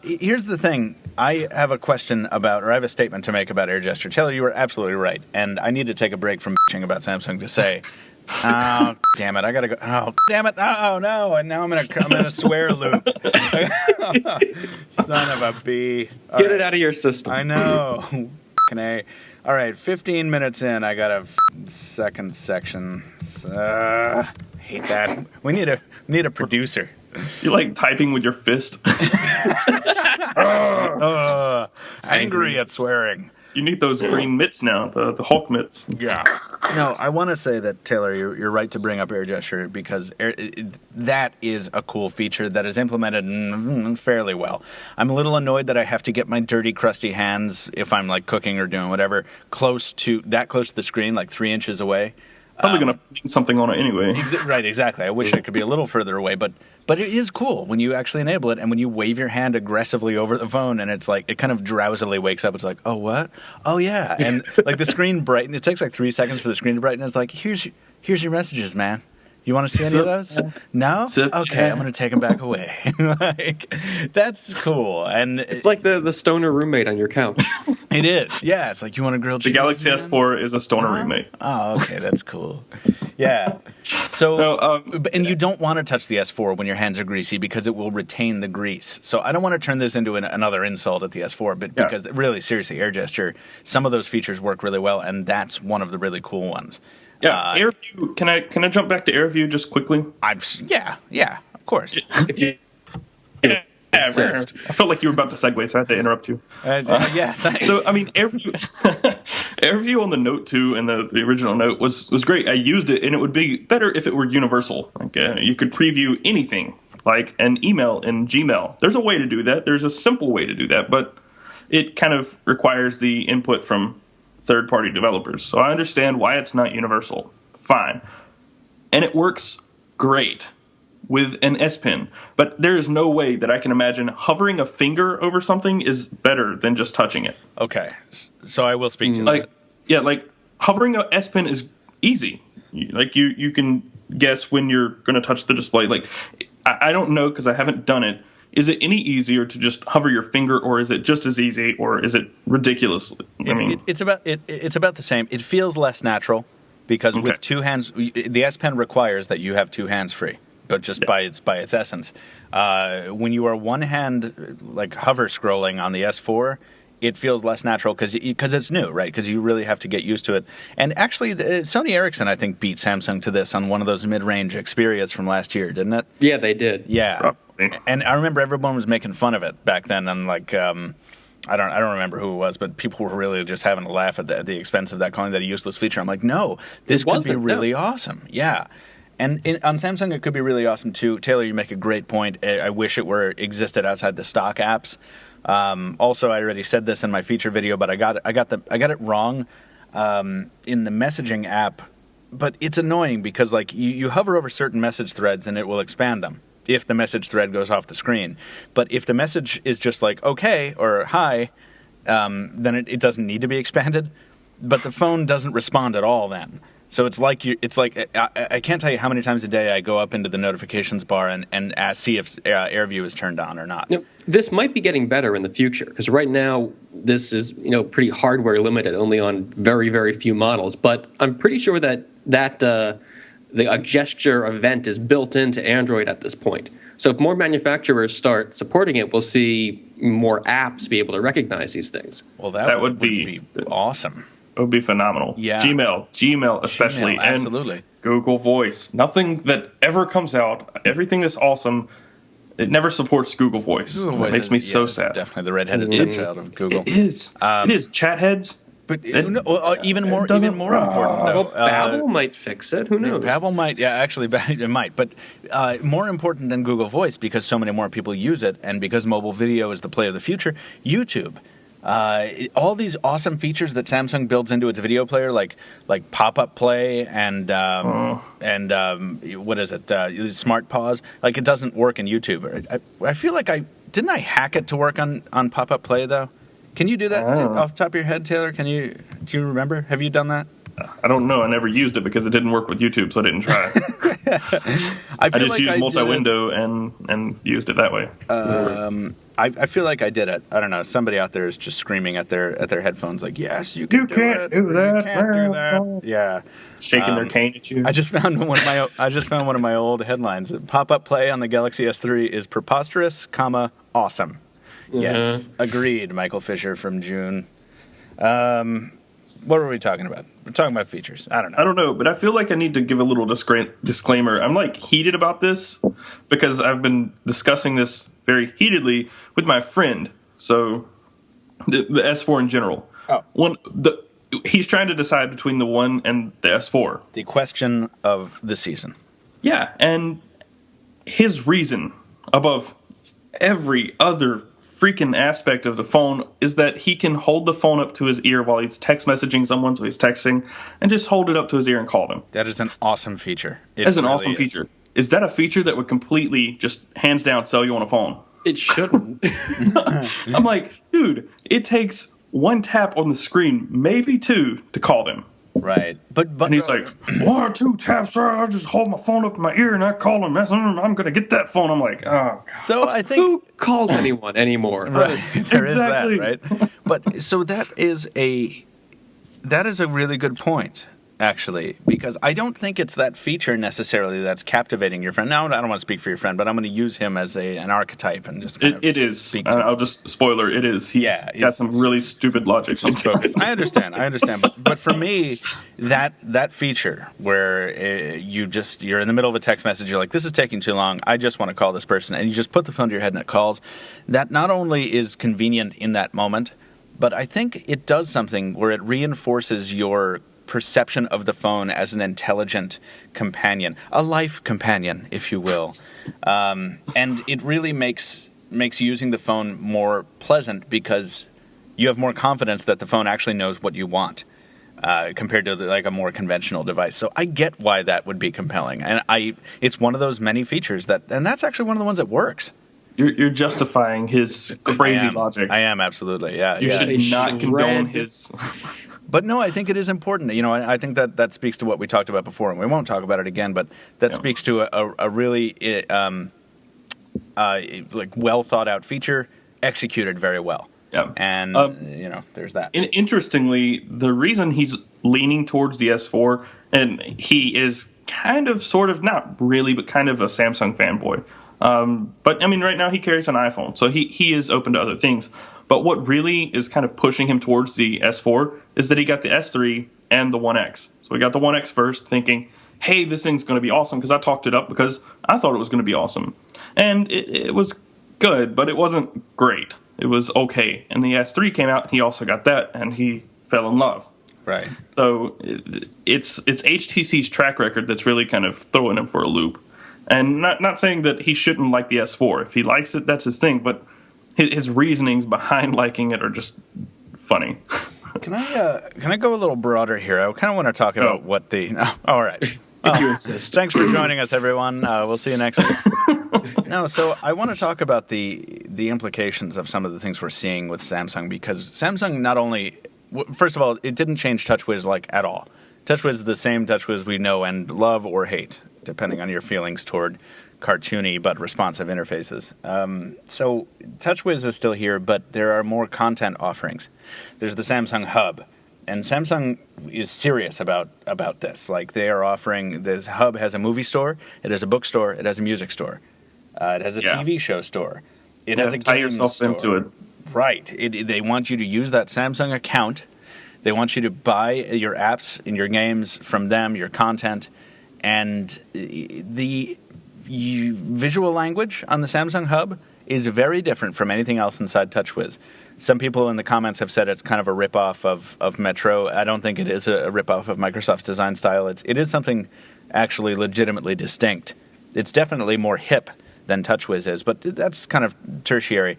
S1: Here's the thing. I have a question I have a statement to make about Air Gesture. Taylor, you were absolutely right, and I need to take a break from bitching about Samsung to say, oh, damn it, I gotta go. Oh, damn it, oh no, and now I'm in a swear loop. Son of a bee.
S3: Get it out of your system.
S1: I know. A. All right, 15 minutes in, I got a second section. Hate that. We need a producer.
S2: You like typing with your fist?
S1: Angry at swearing.
S2: You need those green mitts now, the Hulk mitts.
S1: Yeah. No, I want to say that, Taylor, you're right to bring up Air Gesture because that is a cool feature that is implemented fairly well. I'm a little annoyed that I have to get my dirty, crusty hands, if I'm cooking or doing whatever, close to the screen, 3 inches away.
S2: Probably going to fling something on it anyway.
S1: Right, exactly. I wish I could be a little further away, but it is cool when you actually enable it, and when you wave your hand aggressively over the phone, and it's it kind of drowsily wakes up. It's like, oh, what? Oh, yeah. And the screen brightens. It takes 3 seconds for the screen to brighten. It's like, here's your messages, man. You want to see any of those? No? Okay, I'm going to take them back away. That's cool. And
S3: it's like the stoner roommate on your couch.
S1: It is. Yeah, it's like, you want a grilled cheese?
S2: The Galaxy S4 is a stoner roommate.
S1: Oh, okay, that's cool. Yeah. So, and you don't want to touch the S4 when your hands are greasy because it will retain the grease. So I don't want to turn this into another insult at the S4, but because really, seriously, Air Gesture, some of those features work really well, and that's one of the really cool ones.
S2: Yeah, AirView. Can I jump back to AirView just quickly?
S1: Yeah, of course.
S3: If you
S2: I felt like you were about to segue, so I had to interrupt you.
S1: Yeah, thanks.
S2: So, I mean, AirView AirView on the Note 2 and the original Note was great. I used it, and it would be better if it were universal. Like you could preview anything, like an email in Gmail. There's a way to do that. There's a simple way to do that, but it kind of requires the input from third-party developers. So I understand why it's not universal. Fine. And it works great with an S Pen. But there is no way that I can imagine hovering a finger over something is better than just touching it.
S1: Okay. So I will speak to that.
S2: Yeah, like hovering a S Pen is easy. Like you can guess when you're going to touch the display. Like I don't know because I haven't done it. Is it any easier to just hover your finger, or is it just as easy, or is it ridiculous?
S1: It's about the same. It feels less natural because with two hands, the S Pen requires that you have two hands free. But just by its essence, when you are one hand like hover scrolling on the S4, it feels less natural because it's new, right? Because you really have to get used to it. And actually, Sony Ericsson, I think, beat Samsung to this on one of those mid-range Xperias from last year, didn't it?
S3: Yeah, they did.
S1: Yeah,
S2: probably.
S1: And I remember everyone was making fun of it back then, and like. I don't remember who it was, but people were really just having a laugh at the expense of that, calling that a useless feature. I'm like, no, this could be really awesome. Yeah. And on Samsung, it could be really awesome too. Taylor, you make a great point. I wish it existed outside the stock apps. Also, I already said this in my feature video, but I got it wrong in the messaging app. But it's annoying because like you hover over certain message threads and it will expand them if the message thread goes off the screen. But if the message is just like okay or hi, then it doesn't need to be expanded. But the phone doesn't respond at all then. So it's like I can't tell you how many times a day I go up into the notifications bar and see if AirView is turned on or not.
S3: Now, this might be getting better in the future because right now this is pretty hardware limited, only on very, very few models. But I'm pretty sure that a gesture event is built into Android at this point. So if more manufacturers start supporting it, we'll see more apps be able to recognize these things.
S1: Well, that would be awesome.
S2: It would be phenomenal.
S1: Yeah.
S2: Gmail especially.
S1: Gmail, absolutely.
S2: And Google Voice. Nothing that ever comes out, everything that's awesome, it never supports Google Voice. It makes me so sad.
S1: Definitely the redheaded stepchild of Google.
S2: It is. It is. Chat heads.
S1: But even more important, though.
S3: Babel might fix it. Who knows?
S1: Babel might. Yeah, actually, it might. But more important than Google Voice, because so many more people use it, and because mobile video is the play of the future, YouTube. All these awesome features that Samsung builds into its video player, like pop-up play and what is it? Smart pause. Like it doesn't work in YouTube. I feel like I hack it to work on pop-up play though. Can you do that off the top of your head, Taylor? Do you remember? Have you done that?
S2: I don't know. I never used it because it didn't work with YouTube, so I didn't try. I just used multi-window and used it that way.
S1: I feel like I did it. I don't know. Somebody out there is just screaming at their headphones like, "Yes, you can do
S2: can't
S1: it.
S2: do that.
S1: You can't do that." Yeah,
S2: shaking their cane at you.
S1: I just found one of my old headlines. Pop-up play on the Galaxy S3 is preposterous, awesome. Yes, agreed. Michael Fisher from June. What were we talking about? We're talking about features. I don't know,
S2: but I feel like I need to give a little disclaimer. I'm like heated about this because I've been discussing this very heatedly with my friend. So the S4 in general. He's trying to decide between the 1 and the S4.
S1: The question of the season.
S2: Yeah, and his reason above every other freaking aspect of the phone is that he can hold the phone up to his ear while he's text messaging someone, so he's texting, and just hold it up to his ear and call them.
S1: That is an awesome feature.
S2: That's an awesome feature. Is that a feature that would completely, just hands down, sell you on a phone?
S3: It shouldn't.
S2: I'm like, dude, it takes one tap on the screen, maybe two, to call them.
S1: Right.
S2: And he's like, 1 or 2 taps, I'll just hold my phone up to my ear and I call him. I'm going to get that phone. I'm like, oh, God.
S1: So I think...
S3: Who calls anyone anymore?
S1: Right. There
S2: exactly.
S1: is that, right? But so that is a really good point, actually, because I don't think it's that feature necessarily that's captivating your friend. Now, I don't want to speak for your friend, but I'm going to use him as an archtype and just
S2: it is. I'll just spoiler. It is. He's got some really stupid logic sometimes.
S1: I understand. But for me, that feature where you're in the middle of a text message, you're like, this is taking too long. I just want to call this person, and you just put the phone to your head and it calls. That not only is convenient in that moment, but I think it does something where it reinforces your perception of the phone as an intelligent companion, a life companion, if you will. And it really makes using the phone more pleasant because you have more confidence that the phone actually knows what you want compared to like a more conventional device. So I get why that would be compelling. And it's one of those many features and that's actually one of the ones that works.
S2: You're justifying his crazy logic.
S1: I am, absolutely, yeah.
S2: You should not condone his...
S1: But no, I think it is important. I think that speaks to what we talked about before, and we won't talk about it again, but that speaks to a really like well thought out feature, executed very well.
S2: Yeah.
S1: And, there's that.
S2: Interestingly, the reason he's leaning towards the S4, and he is kind of, sort of, not really, but kind of a Samsung fanboy. But, I mean, right now he carries an iPhone, so he is open to other things. But what really is kind of pushing him towards the S4 is that he got the S3 and the 1X. So we got the 1X first, thinking, hey, this thing's going to be awesome, because I talked it up because I thought it was going to be awesome. And it was good, but it wasn't great. It was okay. And the S3 came out, and he also got that, and he fell in love.
S1: Right.
S2: So it's HTC's track record that's really kind of throwing him for a loop. And not saying that he shouldn't like the S4. If he likes it, that's his thing. But his reasonings behind liking it are just funny.
S1: Can I go a little broader here? I kind of want to talk about what the... Oh, all right.
S3: If you insist.
S1: Thanks for joining us, everyone. We'll see you next week. No, so I want to talk about the implications of some of the things we're seeing with Samsung, because Samsung not only... First of all, it didn't change TouchWiz at all. TouchWiz is the same TouchWiz we know and love or hate, depending on your feelings toward cartoony but responsive interfaces. So TouchWiz is still here, but there are more content offerings. There's the Samsung Hub, and Samsung is serious about this. Like, they are offering, this Hub has a movie store, it has a bookstore, it has a music store, it has a TV show store, it has a
S2: tie
S1: game
S2: yourself
S1: store.
S2: into it.
S1: Right. They want you to use that Samsung account. They want you to buy your apps and your games from them, your content, and the visual language on the Samsung Hub is very different from anything else inside TouchWiz. Some people in the comments have said it's kind of a ripoff of Metro. I don't think it is a ripoff of Microsoft's design style. It is something actually legitimately distinct. It's definitely more hip than TouchWiz is, but that's kind of tertiary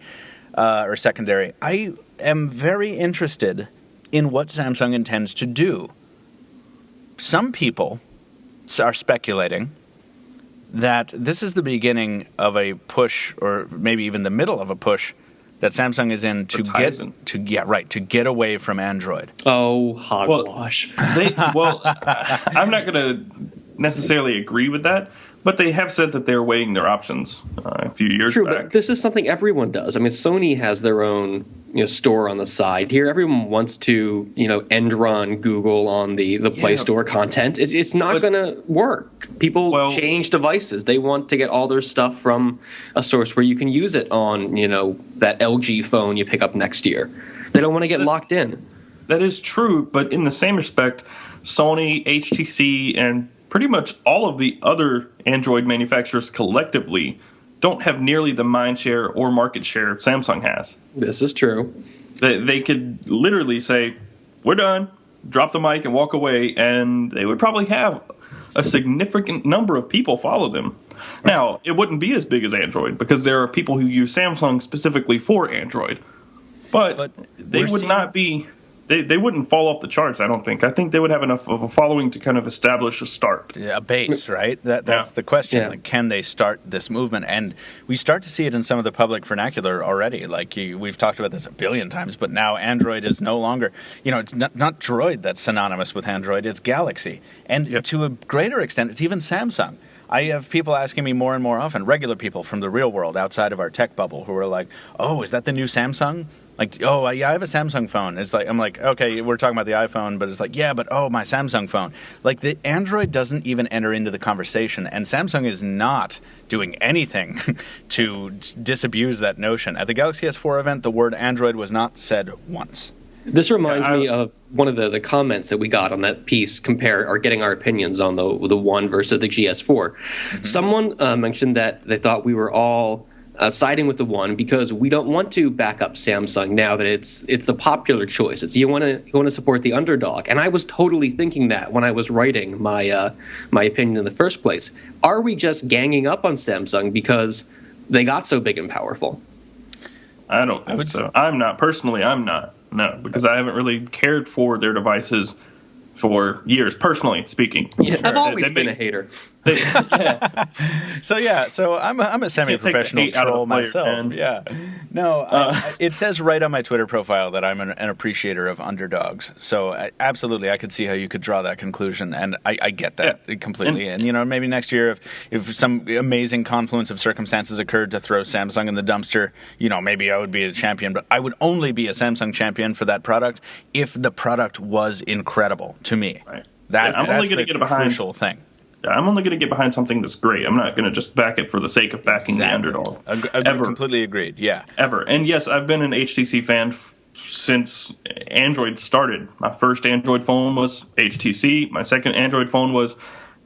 S1: or secondary. I am very interested in what Samsung intends to do. Some people are speculating that this is the beginning of a push, or maybe even the middle of a push, that Samsung is in to get away from Android.
S3: Oh, hogwash.
S2: I'm not going to necessarily agree with that, but they have said that they're weighing their options a few years
S3: True,
S2: back.
S3: but this is something everyone does. I mean, Sony has their own store on the side. Here, everyone wants to end run Google on the Play Store content. It's not going to work. People change devices. They want to get all their stuff from a source where you can use it on that LG phone you pick up next year. They don't want to get locked in.
S2: That is true, but in the same respect, Sony, HTC, and pretty much all of the other Android manufacturers collectively don't have nearly the mind share or market share Samsung has.
S3: This is true.
S2: They could literally say, we're done, drop the mic and walk away, and they would probably have a significant number of people follow them. Now, it wouldn't be as big as Android, because there are people who use Samsung specifically for Android. But they would not be... They wouldn't fall off the charts, I don't think. I think they would have enough of a following to kind of establish a start.
S1: Yeah, a base, right? That's the question. Yeah. Like, can they start this movement? And we start to see it in some of the public vernacular already. Like, we've talked about this a billion times, but now Android is no longer... it's not Droid that's synonymous with Android, it's Galaxy. And to a greater extent, it's even Samsung. I have people asking me more and more often, regular people from the real world outside of our tech bubble, who are like, oh, is that the new Samsung? Like, oh, yeah, I have a Samsung phone. It's like, I'm like, okay, we're talking about the iPhone, but it's like, yeah, but my Samsung phone. Like, the Android doesn't even enter into the conversation, and Samsung is not doing anything to disabuse that notion. At the Galaxy S4 event, the word Android was not said once.
S3: This reminds me of one of the comments that we got on that piece, getting our opinions on the 1 versus the GS4. Mm-hmm. Someone mentioned that they thought we were all siding with the one because we don't want to back up Samsung now that it's the popular choice. You want to support the underdog, and I was totally thinking that when I was writing my opinion in the first place. Are we just ganging up on Samsung because they got so big and powerful?
S2: I don't think so. I'm not. Personally, I'm not. No, because I haven't really cared for their devices for years, personally speaking.
S3: Yeah, I've always been a hater.
S1: So I'm a semi-professional troll myself. Yeah. No, it says right on my Twitter profile that I'm an appreciator of underdogs. So absolutely, I could see how you could draw that conclusion, and I get that completely. And maybe next year, if some amazing confluence of circumstances occurred to throw Samsung in the dumpster, maybe I would be a champion. But I would only be a Samsung champion for that product if the product was incredible to me.
S2: Right.
S1: That's
S2: I'm only going to get behind
S1: crucial thing.
S2: I'm only going to get behind something that's great. I'm not going to just back it for the sake of backing the underdog.
S1: Ever. Completely agreed, yeah.
S2: Ever. And yes, I've been an HTC fan since Android started. My first Android phone was HTC. My second Android phone was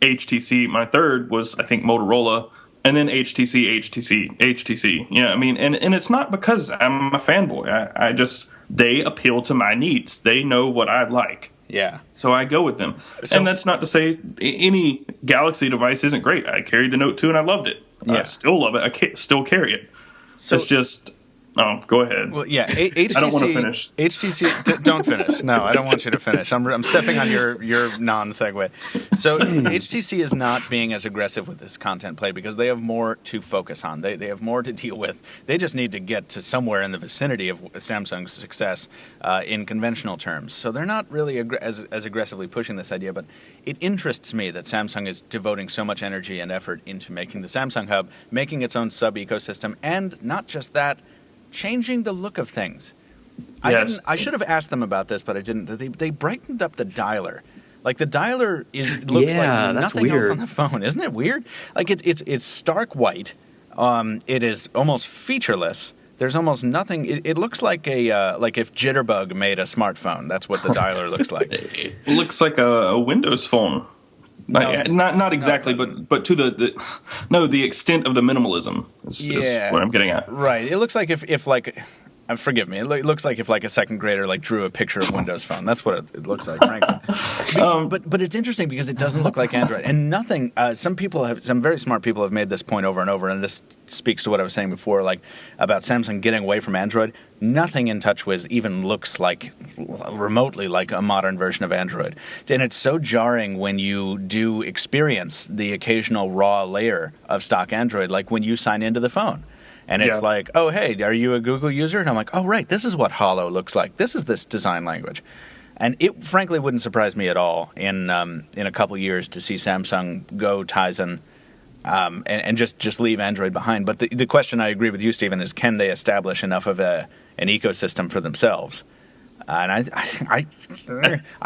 S2: HTC. My third was, I think, Motorola. And then HTC. Yeah, I mean, and it's not because I'm a fanboy. They appeal to my needs. They know what I like.
S1: Yeah.
S2: So I go with them. And that's not to say any Galaxy device isn't great. I carried the Note 2 and I loved it. Yeah. I still love it. I still carry it. So it's just... Oh, go ahead.
S1: Well, yeah, HTC...
S2: I don't want to finish.
S1: HTC... don't finish. No, I don't want you to finish. I'm stepping on your non-segue. So HTC is not being as aggressive with this content play because they have more to focus on. They have more to deal with. They just need to get to somewhere in the vicinity of Samsung's success in conventional terms. So they're not really as aggressively pushing this idea, but it interests me that Samsung is devoting so much energy and effort into making the Samsung Hub, making its own sub-ecosystem, and not just that, changing the look of things.
S2: Yes.
S1: I should have asked them about this, but I didn't. They brightened up the dialer. Like the dialer looks like nothing else on the phone. Isn't it weird? Like it's stark white. It is almost featureless. There's almost nothing. It looks like like if Jitterbug made a smartphone. That's what the dialer looks like.
S2: It looks like a Windows phone. No, not exactly, but to the extent of the minimalism is what I'm getting at.
S1: Right. It looks like if forgive me. It looks like if like a second grader like drew a picture of Windows Phone. That's what it looks like, frankly. But it's interesting because it doesn't look like Android, and nothing. Some very smart people have made this point over and over, and this speaks to what I was saying before, like about Samsung getting away from Android. Nothing in TouchWiz even looks like remotely like a modern version of Android, and it's so jarring when you do experience the occasional raw layer of stock Android, like when you sign into the phone. And it's like, oh, hey, are you a Google user? And I'm like, oh, right, this is what Holo looks like. This is this design language. And it frankly wouldn't surprise me at all in a couple years to see Samsung go Tizen and just leave Android behind. But the question, I agree with you, Stephen, is can they establish enough of an ecosystem for themselves? And I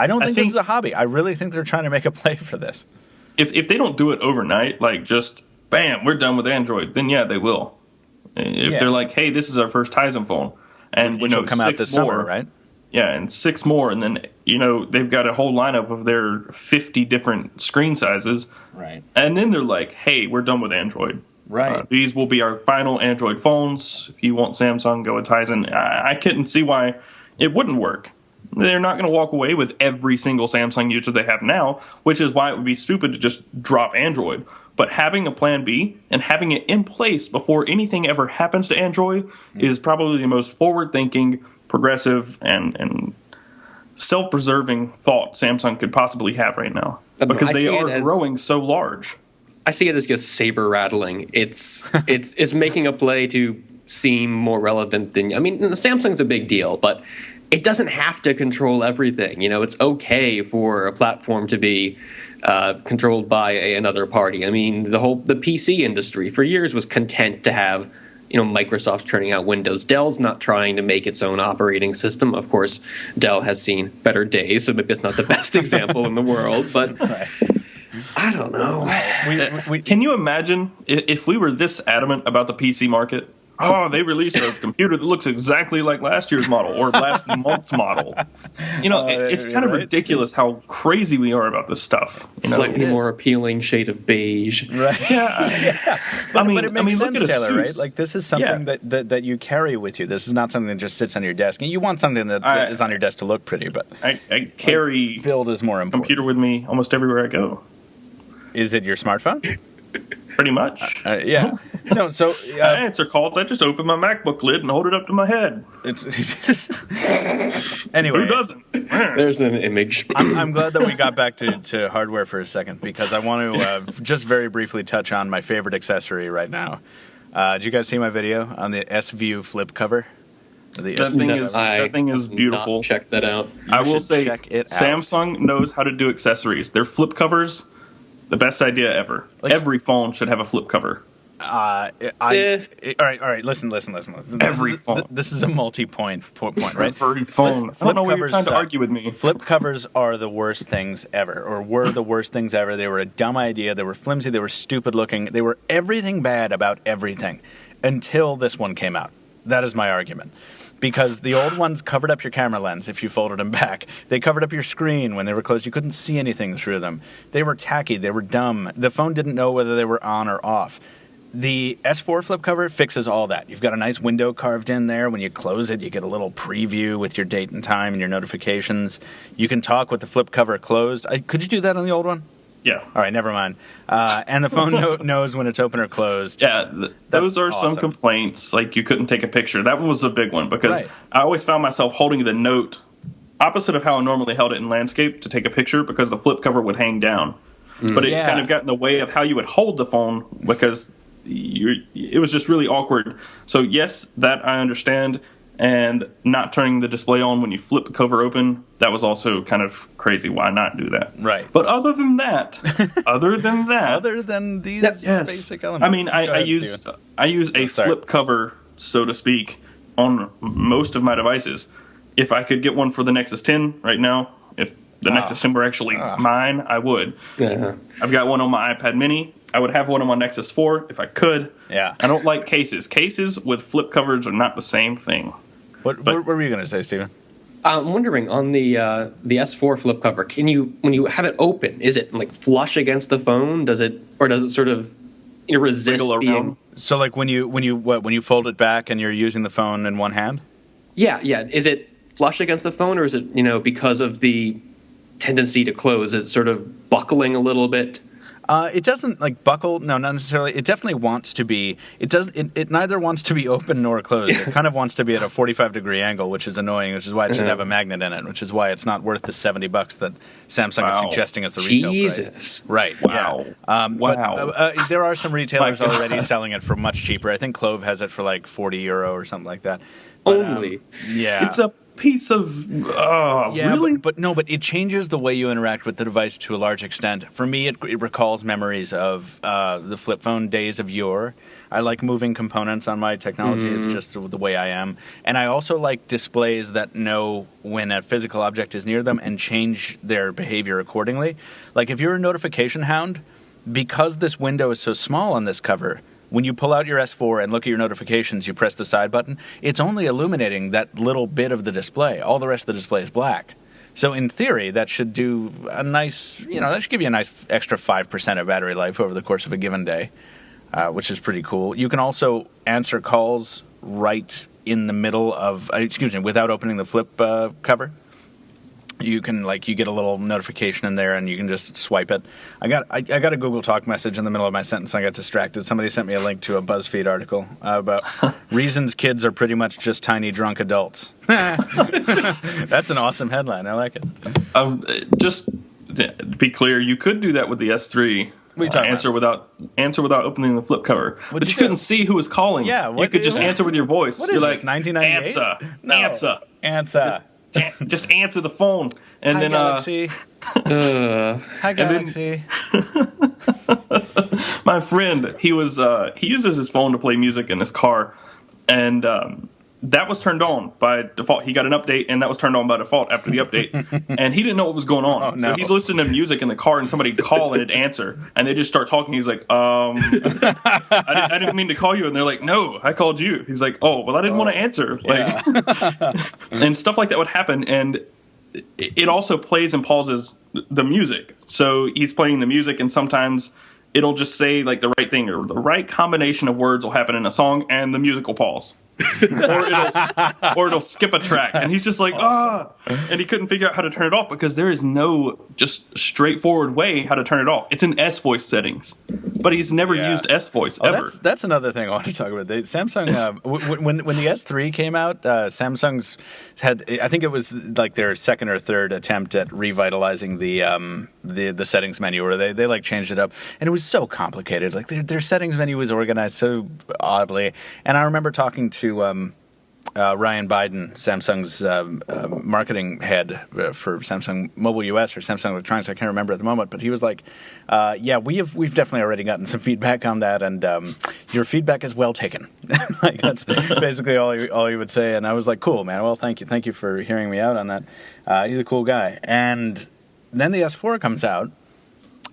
S1: don't think this is a hobby. I really think they're trying to make a play for this.
S2: If they don't do it overnight, like just, bam, we're done with Android, then they will. If they're like, hey, this is our first Tizen phone, and
S1: which will come out this summer, right?
S2: Yeah, and 6 more, and then they've got a whole lineup of their 50 different screen sizes,
S1: right?
S2: And then they're like, hey, we're done with Android,
S1: right?
S2: These will be our final Android phones. If you want Samsung, go with Tizen. I couldn't see why it wouldn't work. They're not going to walk away with every single Samsung user they have now, which is why it would be stupid to just drop Android. But having a plan B and having it in place before anything ever happens to Android is probably the most forward-thinking, progressive, and self-preserving thought Samsung could possibly have right now. Because they are growing so large.
S3: I see it as just saber rattling. It's making a play to seem more relevant than... I mean, Samsung's a big deal, but it doesn't have to control everything. It's okay for a platform to be... controlled by another party. I mean, the PC industry for years was content to have, Microsoft turning out Windows. Dell's not trying to make its own operating system. Of course, Dell has seen better days, so maybe it's not the best example in the world, but I don't know.
S2: Can you imagine if we were this adamant about the PC market? oh, they released a computer that looks exactly like last year's model or last month's model. It's kind of ridiculous how crazy we are about this stuff.
S3: Slightly more appealing shade of beige.
S1: Right.
S2: Yeah.
S1: But it makes sense,
S2: look at
S1: Taylor, right?
S2: Asus.
S1: Like, this is something that you carry with you. This is not something that just sits on your desk. And you want something that is on your desk to look pretty, but
S2: I carry
S1: build is more important.
S2: computer with me almost everywhere I go.
S1: Is it your smartphone?
S2: Pretty much.
S1: Yeah. No, so...
S2: I answer calls. I just open my MacBook lid and hold it up to my head.
S1: Anyway.
S2: Who doesn't?
S3: There's an image.
S1: I'm glad that we got back to hardware for a second, because I want to just very briefly touch on my favorite accessory right now. Did you guys see my video on the S-View flip cover?
S2: That thing is beautiful.
S3: Check that out.
S2: I will say,
S1: check it out.
S2: Samsung knows how to do accessories. Their flip covers, the best idea ever. Every phone should have a flip cover.
S1: All right. Listen.
S2: Every phone.
S1: This is a multi-point right?
S2: Every phone. I don't know why you're trying to argue with me.
S1: Flip covers are the worst things ever, or were the worst things ever. They were a dumb idea. They were flimsy. They were stupid looking. They were everything bad about everything until this one came out. That is my argument. Because the old ones covered up your camera lens if you folded them back. They covered up your screen when they were closed. You couldn't see anything through them. They were tacky. They were dumb. The phone didn't know whether they were on or off. The S4 flip cover fixes all that. You've got a nice window carved in there. When you close it, you get a little preview with your date and time and your notifications. You can talk with the flip cover closed. Could you do that on the old one?
S2: Yeah.
S1: All right, never mind. And the phone knows when it's open or closed.
S2: Yeah, those are
S1: awesome.
S2: some complaints. Like, you couldn't take a picture. That one was a big one because
S1: Right.
S2: I always found myself holding the Note opposite of how I normally held it in landscape to take a picture because the flip cover would hang down. But it kind of got in the way of how you would hold the phone because it was just really awkward. So, yes, that I understand. And not turning the display on when you flip the cover open, that was also kind of crazy. Why not do that?
S1: Right.
S2: But other than
S1: Other than these basic elements.
S2: I mean, I use a flip cover, so to speak, on most of my devices. If I could get one for the Nexus 10 right now, if the Nexus 10 were actually mine, I would.
S3: Uh-huh.
S2: I've got one on my iPad mini. I would have one on my Nexus 4 if I could.
S1: Yeah.
S2: I don't like cases. Cases with flip covers are not the same thing.
S1: What were you going to say, Stephen?
S3: I'm wondering on the S4 flip cover, when you have it open, is it like flush against the phone? Does it sort of resist
S2: Wiggle
S3: being?
S2: around?
S1: So, like when you fold it back and you're using the phone in one hand?
S3: Yeah. Is it flush against the phone, or is it because of the tendency to close, is it sort of buckling a little bit?
S1: It doesn't buckle. No, not necessarily. It definitely wants to be. It neither wants to be open nor closed. It kind of wants to be at a 45-degree angle, which is annoying. Which is why it should have a magnet in it. Which is why it's not worth the $70 that Samsung is suggesting as the retail price. Right.
S2: Wow.
S1: Yeah.
S2: Wow.
S1: But, there are some retailers already selling it for much cheaper. I think Clove has it for like €40 or something like that. But,
S3: Only.
S1: Yeah.
S2: It's a piece of really?
S1: but it changes the way you interact with the device to a large extent. For me, it recalls memories of the flip phone days of yore. I like moving components on my technology. It's just the way I am. And I also like displays that know when a physical object is near them and change their behavior accordingly. Like if you're a notification hound, because this window is so small on this cover, when you pull out your S4 and look at your notifications, you press the side button, it's only illuminating that little bit of the display. All the rest of the display is black. So in theory, that should do a nice, that should give you a nice extra 5% of battery life over the course of a given day, which is pretty cool. You can also answer calls right in the middle of, without opening the flip cover. You can you get a little notification in there and you can just swipe it. I got a Google Talk message in the middle of my sentence. I got distracted. Somebody sent me a link to a BuzzFeed article about reasons kids are pretty much just tiny drunk adults. That's an awesome headline. I like it.
S2: Just to be clear, you could do that with the S3. Answer without opening the flip cover, but you couldn't see who was calling.
S1: Yeah,
S2: you could just answer with your voice.
S1: What
S2: You're
S1: is
S2: like,
S1: this, 1998?
S2: Answer. Just answer the phone, and then
S1: Galaxy. Hi, Galaxy.
S2: My friend, he uses his phone to play music in his car, and that was turned on by default. He got an update, and that was turned on by default after the update. And he didn't know what was going on.
S1: no.
S2: So he's listening to music in the car, and somebody call and it'd answer. And they just start talking. He's like, I didn't mean to call you. And they're like, no, I called you. He's like, oh, well, I didn't want to answer. Like, and stuff like that would happen. And it also plays and pauses the music. So he's playing the music, and sometimes it'll just say like the right thing, or the right combination of words will happen in a song, and the music will pause. or it'll skip a track, and he's just like, and he couldn't figure out how to turn it off because there is no just straightforward way how to turn it off. It's in S voice settings, but he's never used S voice ever.
S1: That's another thing I want to talk about. Samsung, when the S3 came out, Samsung's had, I think it was like their second or third attempt at revitalizing the settings menu, or they like changed it up, and it was so complicated. Like their settings menu was organized so oddly, and I remember talking to Ryan Biden, Samsung's marketing head for Samsung Mobile US or Samsung Electronics, I can't remember at the moment, but he was like, we've definitely already gotten some feedback on that, and your feedback is well taken. Like that's basically all he would say, and I was like, cool, man. Well, thank you for hearing me out on that. He's a cool guy. And then the S4 comes out,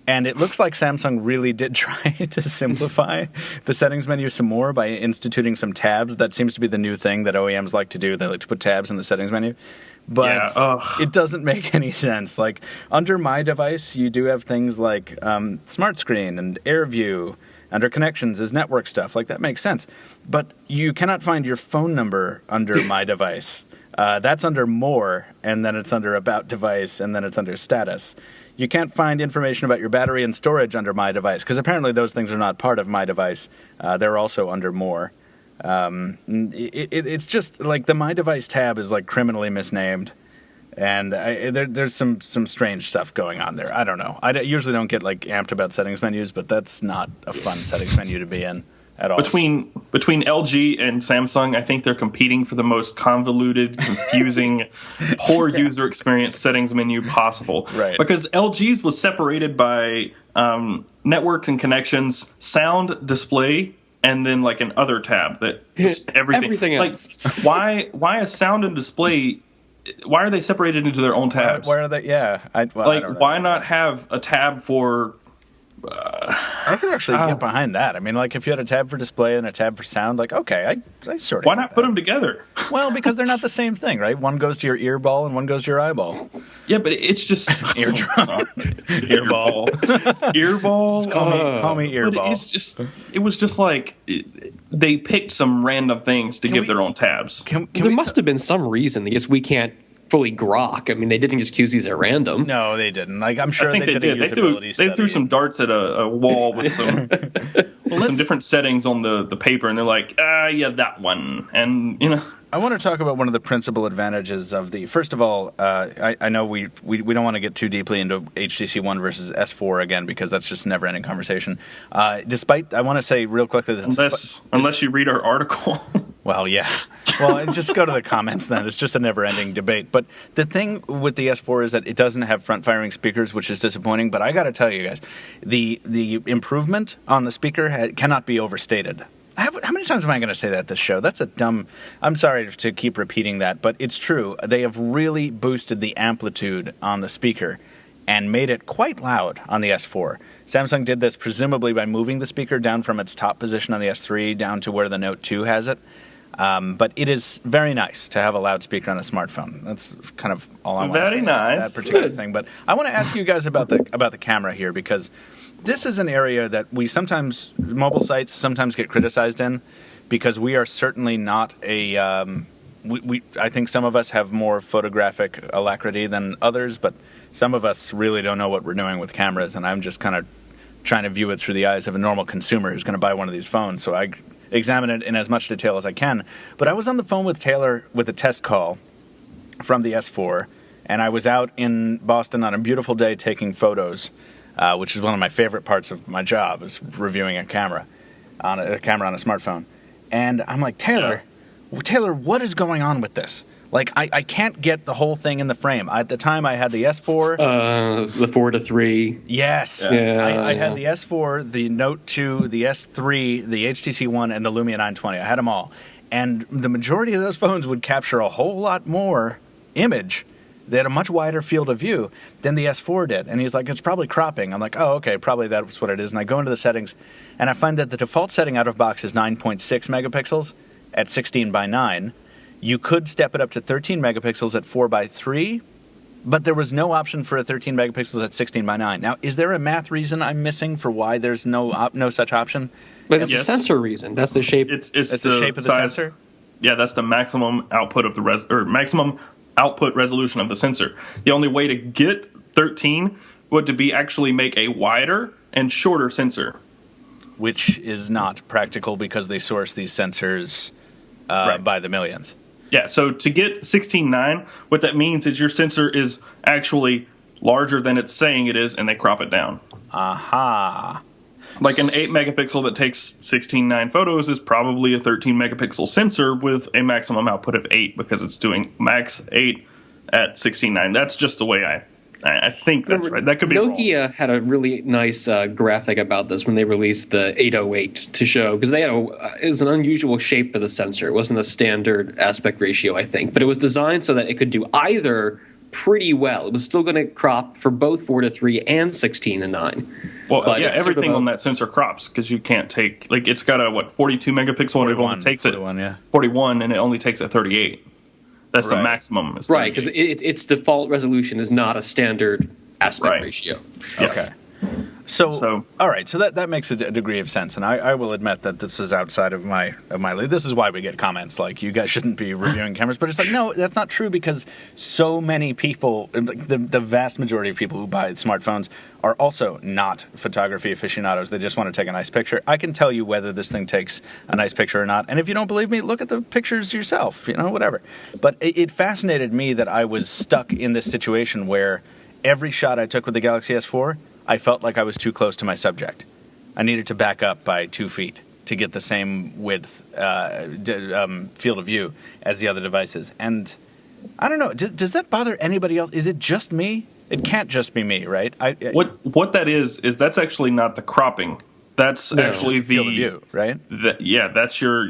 S1: and it looks like Samsung really did try to simplify the settings menu some more by instituting some tabs. That seems to be the new thing that OEMs like to do. They like to put tabs in the settings menu. But it doesn't make any sense. Like, under My Device, you do have things like Smart Screen and Air View. Under Connections is network stuff. Like, that makes sense. But you cannot find your phone number under My Device. That's under More, and then it's under About Device, and then it's under Status. You can't find information about your battery and storage under My Device, because apparently those things are not part of My Device. They're also under More. It's just like the My Device tab is like criminally misnamed, and there's some strange stuff going on there. I don't know. I usually don't get like amped about settings menus, but that's not a fun settings menu to be in at all.
S2: Between LG and Samsung, I think they're competing for the most convoluted, confusing, poor user experience settings menu possible.
S1: Right.
S2: Because LG's was separated by network and connections, sound, display, and then like an other tab that just everything
S3: else.
S2: Like, why a sound and display? Why are they separated into their own tabs?
S1: Why are they? Yeah. I don't know.
S2: Why not have a tab for?
S1: I could actually get behind that. I mean, like, if you had a tab for display and a tab for sound, like, okay, I sort of.
S2: Why not put them together?
S1: Well, because they're not the same thing, right? One goes to your ear ball and one goes to your eyeball.
S2: Yeah, but it's just
S1: eardrum, earball,
S2: earball.
S1: Call me earball.
S2: But it was just like they picked some random things to give their own tabs.
S3: There must have been some reason. Because we can't fully grok. I mean, they didn't just choose these at random.
S1: No, they didn't. Like, I'm sure
S2: I think they did. They threw some darts at a wall with some some different settings on the paper, and they're like, yeah, that one, and you know.
S1: I want to talk about one of the principal advantages of the. First of all, I know we don't want to get too deeply into HTC One versus S4 again, because that's just a never-ending conversation. Despite, I want to say real quickly that
S2: unless you read our article.
S1: Well, yeah. Well, just go to the comments then. It's just a never-ending debate. But the thing with the S4 is that it doesn't have front-firing speakers, which is disappointing. But I got to tell you guys, the improvement on the speaker cannot be overstated. How many times am I going to say that this show? That's a dumb... I'm sorry to keep repeating that, but it's true. They have really boosted the amplitude on the speaker and made it quite loud on the S4. Samsung did this presumably by moving the speaker down from its top position on the S3 down to where the Note 2 has it. But it is very nice to have a loudspeaker on a smartphone. That's kind of all I want to say.
S2: Very nice.
S1: That particular thing. But I want to ask you guys about the camera here, because this is an area that mobile sites sometimes get criticized in, because we are certainly not a. I think some of us have more photographic alacrity than others, but some of us really don't know what we're doing with cameras, and I'm just kind of trying to view it through the eyes of a normal consumer who's going to buy one of these phones. So I examine it in as much detail as I can. But I was on the phone with Taylor with a test call from the S4, and I was out in Boston on a beautiful day taking photos, which is one of my favorite parts of my job, is reviewing a camera on a smartphone. And I'm like, Taylor, what is going on with this? Like, I can't get the whole thing in the frame. At the time, I had the S4.
S3: The 4-3.
S1: Yes.
S3: Yeah.
S1: I had the S4, the Note 2, the S3, the HTC One, and the Lumia 920. I had them all. And the majority of those phones would capture a whole lot more image. They had a much wider field of view than the S4 did. And he's like, it's probably cropping. I'm like, oh, okay, probably that's what it is. And I go into the settings, and I find that the default setting out of box is 9.6 megapixels at 16 by 9. You could step it up to 13 megapixels at 4 by 3, but there was no option for a 13 megapixels at 16 by 9. Now, is there a math reason I'm missing for why there's no such option?
S3: But it's a sensor reason. That's the shape.
S2: It's
S1: the shape of the
S2: size.
S1: sensor?
S2: Yeah, that's the maximum output of the maximum output resolution of the sensor. The only way to get 13 would to be actually make a wider and shorter sensor,
S1: Which is not practical because they source these sensors
S2: Right.
S1: by the millions.
S2: Yeah, so to get 16:9, what that means is your sensor is actually larger than it's saying it is, and they crop it down.
S1: Aha.
S2: Like an 8 megapixel that takes 16:9 photos is probably a 13 megapixel sensor with a maximum output of 8 because it's doing max 8 at 16:9. That's just the way I think that's right. That could be
S3: Nokia
S2: wrong.
S3: had a really nice graphic about this when they released the 808 to show, because they had it was an unusual shape for the sensor. It wasn't a standard aspect ratio, I think, but it was designed so that it could do either pretty well. It was still going to crop for both 4:3 and 16:9.
S2: Well,
S3: But
S2: yeah,
S3: it's sort of
S2: everything
S3: a-
S2: on that sensor crops because you can't take, like, it's got a 42 megapixel and it only takes
S1: 41, yeah.
S2: 41 and it only takes a 38. That's the
S1: Right.
S2: maximum. is
S3: Right, because
S2: 38.
S3: its default resolution is not a standard aspect
S2: Right.
S3: ratio.
S2: Yeah.
S1: Okay. So,
S2: So-
S1: all right. So that makes a degree of sense, and I will admit that this is outside of my league. This is why we get comments like you guys shouldn't be reviewing cameras, but it's like no, that's not true because so many people, the vast majority of people who buy smartphones are also not photography aficionados. They just want to take a nice picture. I can tell you whether this thing takes a nice picture or not, and if you don't believe me, look at the pictures yourself. Whatever. But it fascinated me that I was stuck in this situation where every shot I took with the Galaxy S4. I felt like I was too close to my subject. I needed to back up by 2 feet to get the same width field of view as the other devices. And I don't know, does that bother anybody else? Is it just me? It can't just be me, right?
S2: What that is that's actually not the cropping. That's actually
S1: it's field of view, right?
S2: That's your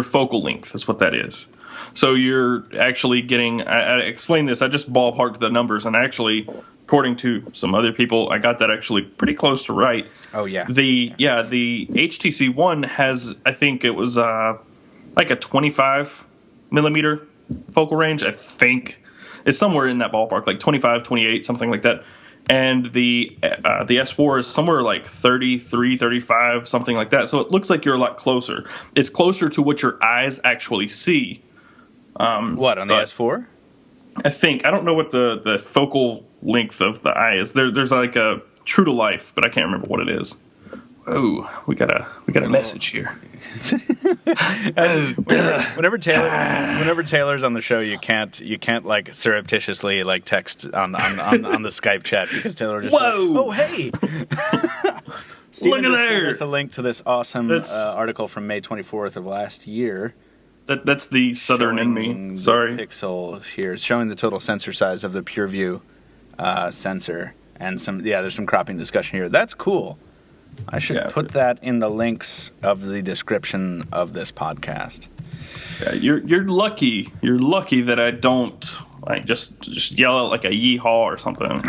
S2: focal length is what that is. So you're actually getting. I explained this. I just ballparked the numbers, and actually, according to some other people, I got that actually pretty close to right.
S1: Oh yeah.
S2: The HTC One has, I think it was like a 25 millimeter focal range. I think it's somewhere in that ballpark, like 25, 28, something like that. And the S4 is somewhere like 33, 35, something like that. So it looks like you're a lot closer. It's closer to what your eyes actually see.
S1: What, on the S4?
S2: I think. I don't know what the focal length of the eye is. There's like a true to life, but I can't remember what it is. Oh, we got a message here.
S1: Whenever Taylor's on the show, you can't like surreptitiously like text on the Skype chat because Taylor just
S2: Whoa!
S1: oh hey.
S2: Look at there.
S1: There's a link to this awesome article from May 24th of last year.
S2: That's the southern in me. Sorry.
S1: Pixel here. It's showing the total sensor size of the PureView sensor and there's some cropping discussion here. That's cool. I should put that in the links of the description of this podcast.
S2: Yeah, you're lucky. You're lucky that I don't like just yell out like a yeehaw or something.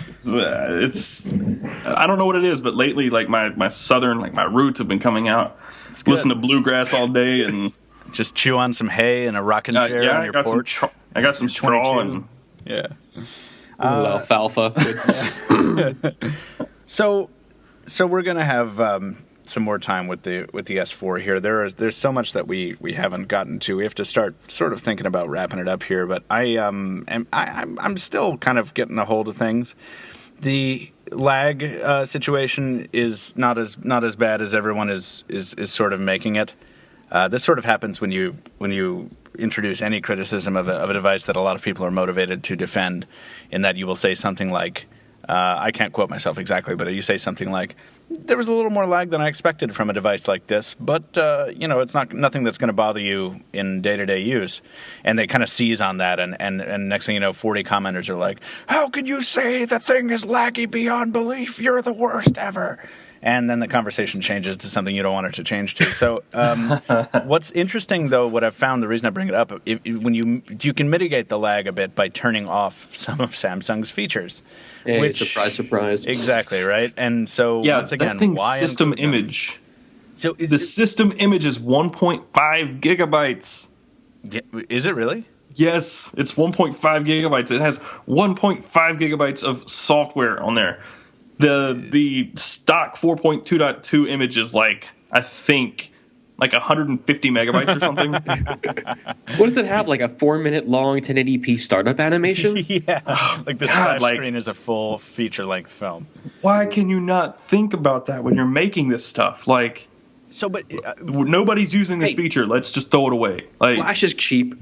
S2: it's I don't know what it is, but lately like my southern, like my roots have been coming out. Listen to bluegrass all day and
S1: just chew on some hay in a rocking chair on your porch.
S2: I got some straw
S1: 22.
S2: and
S3: A little alfalfa.
S1: So we're gonna have some more time with the S4 here. There's so much that we haven't gotten to. We have to start sort of thinking about wrapping it up here. But I'm still kind of getting a hold of things. The lag situation is not as bad as everyone is sort of making it. This sort of happens when you introduce any criticism of a device that a lot of people are motivated to defend, in that you will say something like, I can't quote myself exactly, but you say something like, there was a little more lag than I expected from a device like this, but it's nothing that's going to bother you in day-to-day use. And they kind of seize on that, and next thing you know, 40 commenters are like, "How can you say the thing is laggy beyond belief? You're the worst ever." And then the conversation changes to something you don't want it to change to. So what's interesting, though, what I've found, the reason I bring it up, when you can mitigate the lag a bit by turning off some of Samsung's features.
S3: Hey,
S1: which,
S3: surprise, surprise.
S1: Exactly, right? And so, once again,
S2: that thing's
S1: why
S2: system
S1: include them?
S2: image.
S1: So
S2: The system image is 1.5 gigabytes.
S1: is it really?
S2: Yes, it's 1.5 gigabytes. It has 1.5 gigabytes of software on there. The stock 4.2.2 image is I think 150 megabytes or something.
S3: What does it have? Like a 4-minute long 1080p startup animation?
S1: Yeah, like the
S2: God,
S1: splash screen is a full feature-length film.
S2: Why can you not think about that when you're making this stuff?
S1: So, but
S2: Nobody's using this
S3: Hey.
S2: feature. Let's just throw it away.
S3: Flash is cheap.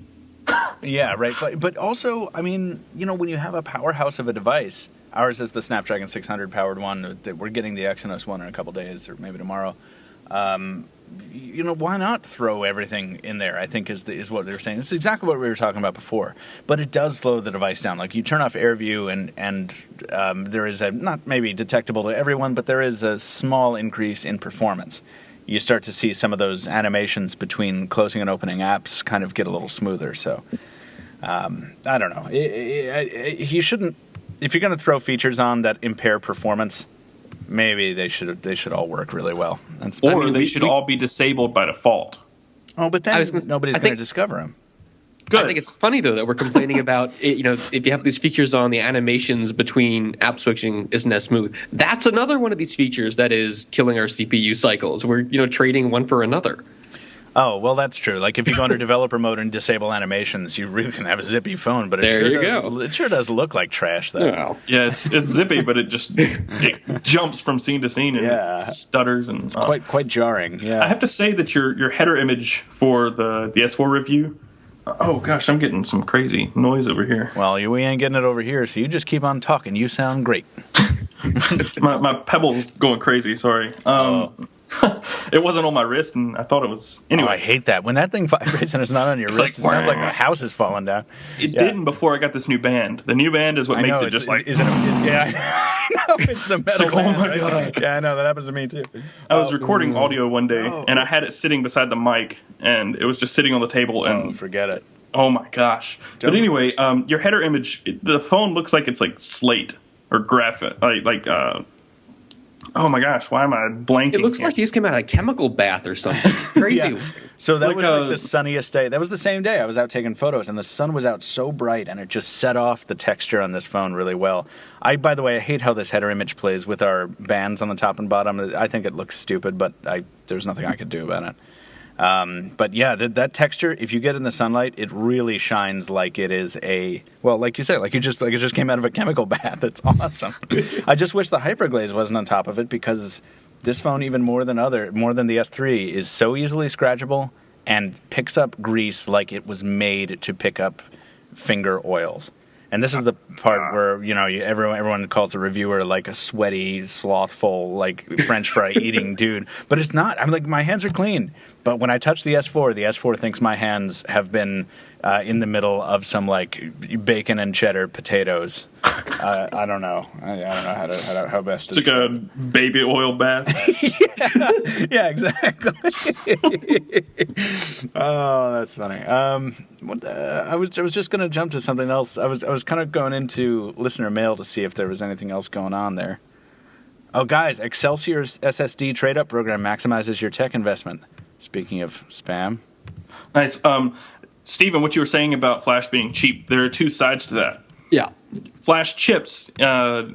S1: yeah, right. But also, I mean, when you have a powerhouse of a device, ours is the Snapdragon 600 powered one. We're getting the Exynos one in a couple days, or maybe tomorrow. Why not throw everything in there? I think is what they were saying. It's exactly what we were talking about before. But it does slow the device down. Like, you turn off AirView, and there is a, not maybe detectable to everyone, but there is a small increase in performance. You start to see some of those animations between closing and opening apps kind of get a little smoother. So I don't know. You shouldn't. If you're going to throw features on that impair performance, maybe they should all work really well.
S2: They should all be disabled by default.
S1: Oh, but then nobody's going to
S3: think-
S1: discover them.
S2: Good.
S3: I think it's funny, though, that we're complaining about, if you have these features on, the animations between app switching isn't as smooth. That's another one of these features that is killing our CPU cycles. We're, trading one for another.
S1: Oh, well, that's true. Like, if you go into developer mode and disable animations, you really can have a zippy phone, but it sure does look like trash, though.
S3: Well,
S2: Yeah, it's zippy, but it jumps from scene to scene and
S1: Yeah.
S2: stutters and
S1: Quite jarring, yeah.
S2: I have to say that your header image for the S4 review. Oh gosh, I'm getting some crazy noise over here.
S1: Well, we ain't getting it over here, so you just keep on talking. You sound great.
S2: My Pebble's going crazy. Sorry. It wasn't on my wrist, and I thought it was. Anyway,
S1: I hate that. When that thing vibrates and it's not on your wrist,
S2: like,
S1: it sounds like the house is falling down.
S2: it didn't before I got this new band. The new band is what makes it just like.
S1: Isn't it? Yeah, I know. It's the metal
S2: like, oh
S1: band,
S2: my
S1: right?
S2: God.
S1: Yeah, I know. That happens to me, too.
S2: I was recording audio one day,
S1: Oh.
S2: and I had it sitting beside the mic, and it was just sitting on the table, and
S1: Forget it.
S2: oh my gosh! But anyway, your header image, the phone looks like it's like slate or graphite, oh my gosh! Why am I blanking?
S3: it looks
S2: here?
S3: like you just came out of a chemical bath or something. Crazy.
S1: Yeah. So that
S2: Like,
S1: was like the sunniest day. That was the same day I was out taking photos, and the sun was out so bright, and it just set off the texture on this phone really well. By the way, I hate how this header image plays with our bands on the top and bottom. I think it looks stupid, but there's nothing I could do about it. But yeah, that texture, if you get in the sunlight, it really shines like it is like you said, like it just came out of a chemical bath. It's awesome. I just wish the hyperglaze wasn't on top of it, because this phone, even more than the S3, is so easily scratchable and picks up grease like it was made to pick up finger oils. And this is the part where, everyone calls the reviewer like a sweaty, slothful, like French fry eating dude. But it's not. I'm like, my hands are clean. But when I touch the S4 thinks my hands have been in the middle of some like bacon and cheddar potatoes. I don't know. I don't know how best to.
S2: It's like a baby oil bath.
S1: Yeah, exactly. Oh, that's funny. I was just going to jump to something else. I was kind of going into listener mail to see if there was anything else going on there. Oh, guys, Excelsior's SSD trade-up program maximizes your tech investment. Speaking of spam.
S2: Nice. Stephen, what you were saying about Flash being cheap, there are two sides to that.
S3: Yeah.
S2: Flash chips, I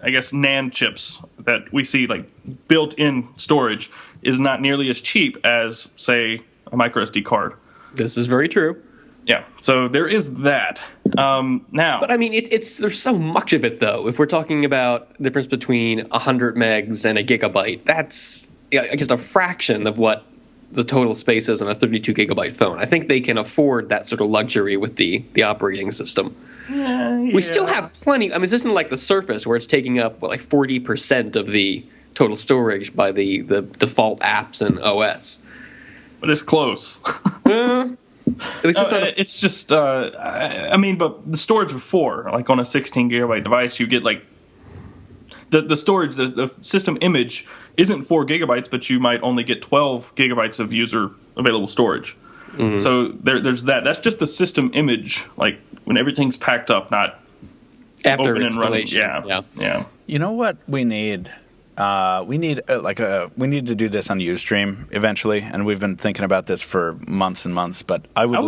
S2: guess NAND chips that we see like built-in storage is not nearly as cheap as, say, a micro SD card.
S3: This is very true.
S2: Yeah, so there is that. Now,
S3: But I mean, there's so much of it, though. If we're talking about the difference between 100 megs and a gigabyte, that's just a fraction of what the total space is on a 32 gigabyte phone. I think they can afford that sort of luxury with the operating system. We still have plenty. I mean, this isn't like the Surface where it's taking up 40% of the total storage by the default apps and OS.
S2: But it's close.
S3: At least
S2: It's just, I mean, but the storage before, like on a 16 gigabyte device, you get like the storage, the system image isn't 4 gigabytes, but you might only get 12 gigabytes of user available storage. Mm-hmm. So there's that. That's just the system image, like when everything's packed up, not
S3: after
S2: open
S3: installation.
S2: And running. Yeah.
S1: You know what we need? We need to do this on Ustream eventually, and we've been thinking about this for months and months. But I would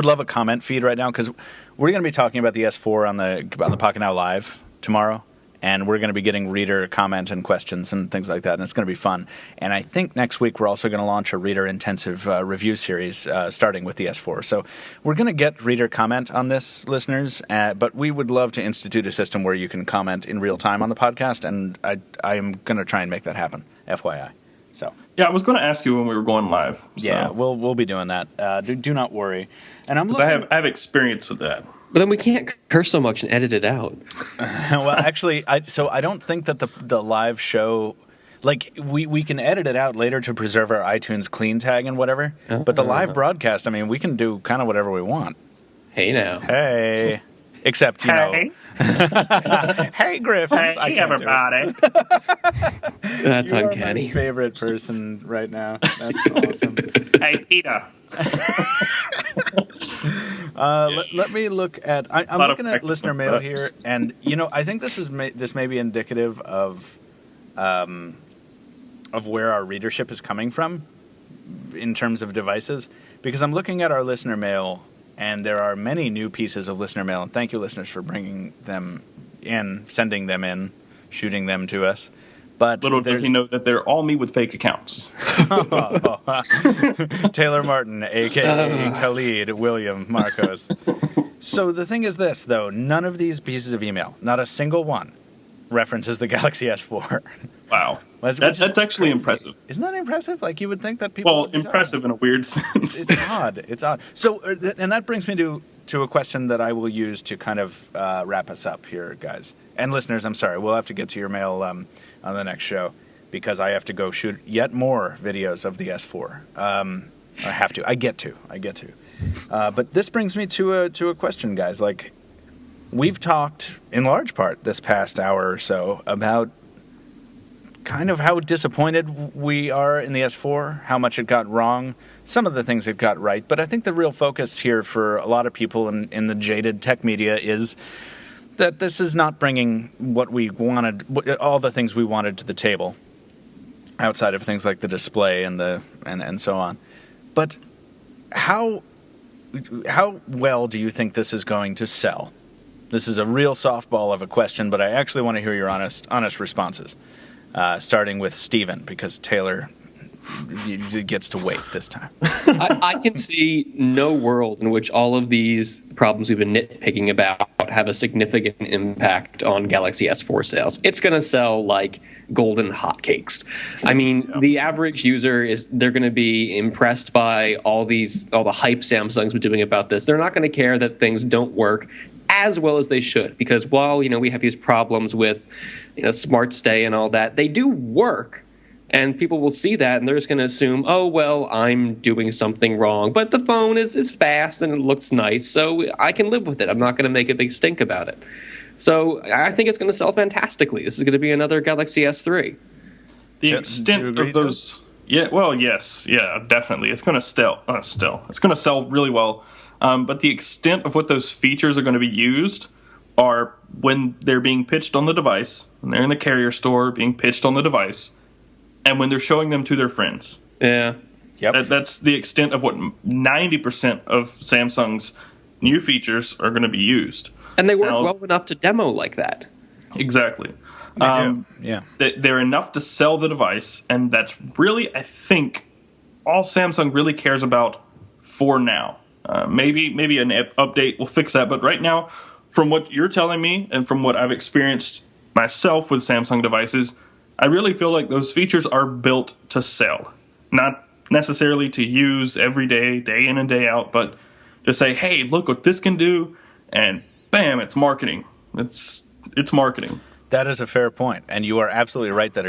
S1: love a comment feed right now, because we're going to be talking about the S4 on the Pocketnow Live tomorrow, and we're going to be getting reader comment and questions and things like that, and it's going to be fun. And I think next week we're also going to launch a reader-intensive review series starting with the S4. So we're going to get reader comment on this, listeners, but we would love to institute a system where you can comment in real time on the podcast, and I am going to try and make that happen, FYI. So
S2: yeah, I was going to ask you when we were going live. So.
S1: Yeah, we'll be doing that. Do not worry. And
S2: because I have experience with that.
S3: But then we can't curse so much and edit it out.
S1: Well, actually, I don't think that the live show, like, we can edit it out later to preserve our iTunes clean tag and whatever. But the live broadcast, I mean, we can do kind of whatever we want.
S3: Hey now.
S1: Hey. Except, you know. Hey, Griffin.
S2: Hey, everybody.
S3: That's
S1: you
S3: uncanny.
S1: Are my favorite person right now. That's awesome.
S2: Hey, Peter.
S1: Let me look at. I'm looking at listener mail here, and I think this may be indicative of where our readership is coming from in terms of devices, because I'm looking at our listener mail, and there are many new pieces of listener mail, and thank you, listeners, for bringing them in, sending them in, shooting them to us. But
S2: little does he know that they're all me with fake accounts.
S1: Taylor Martin, a.k.a. Khalid, William, Marcos. So the thing is this, though. None of these pieces of email, not a single one, references the Galaxy S4.
S2: Wow. That's actually impressive.
S1: Isn't that impressive? Like, you would think that people would be
S2: impressive in a weird sense.
S1: It's odd. So, and that brings me to a question that I will use to kind of wrap us up here, guys. And listeners, I'm sorry. We'll have to get to your mail on the next show, because I have to go shoot yet more videos of the S4. I have to. I get to. But this brings me to a question, guys. Like, we've talked in large part this past hour or so about kind of how disappointed we are in the S4, how much it got wrong, some of the things it got right. But I think the real focus here for a lot of people in the jaded tech media is that this is not bringing what we wanted, all the things we wanted to the table, outside of things like the display and so on. But how well do you think this is going to sell? This is a real softball of a question, but I actually want to hear your honest responses. Starting with Stephen, because Taylor gets to wait this time.
S3: I can see no world in which all of these problems we've been nitpicking about have a significant impact on Galaxy S4 sales. It's going to sell like golden hotcakes. I mean, the average user they're going to be impressed by all the hype Samsung's been doing about this. They're not going to care that things don't work as well as they should, because while we have these problems with Smart Stay and all that, they do work. And people will see that, and they're just going to assume, oh, well, I'm doing something wrong. But the phone is fast, and it looks nice, so I can live with it. I'm not going to make a big stink about it. So I think it's going to sell fantastically. This is going to be another Galaxy S3.
S2: The extent of those... Yeah, well, yes. Yeah, definitely. It's going to sell. It's going to sell really well. But the extent of what those features are going to be used are when they're being pitched on the device, when they're in the carrier store being pitched on the device, and when they're showing them to their friends.
S3: Yeah.
S1: Yep.
S2: That's the extent of what 90% of Samsung's new features are going to be used.
S3: And they work well enough to demo like that.
S2: Exactly.
S1: They do. Yeah.
S2: They're enough to sell the device, and that's really, I think, all Samsung really cares about for now. Maybe an update will fix that, but right now, from what you're telling me and from what I've experienced myself with Samsung devices, I really feel like those features are built to sell, not necessarily to use every day, day in and day out, but to say, hey, look what this can do, and bam, it's marketing. It's marketing.
S1: That is a fair point, and you are absolutely right that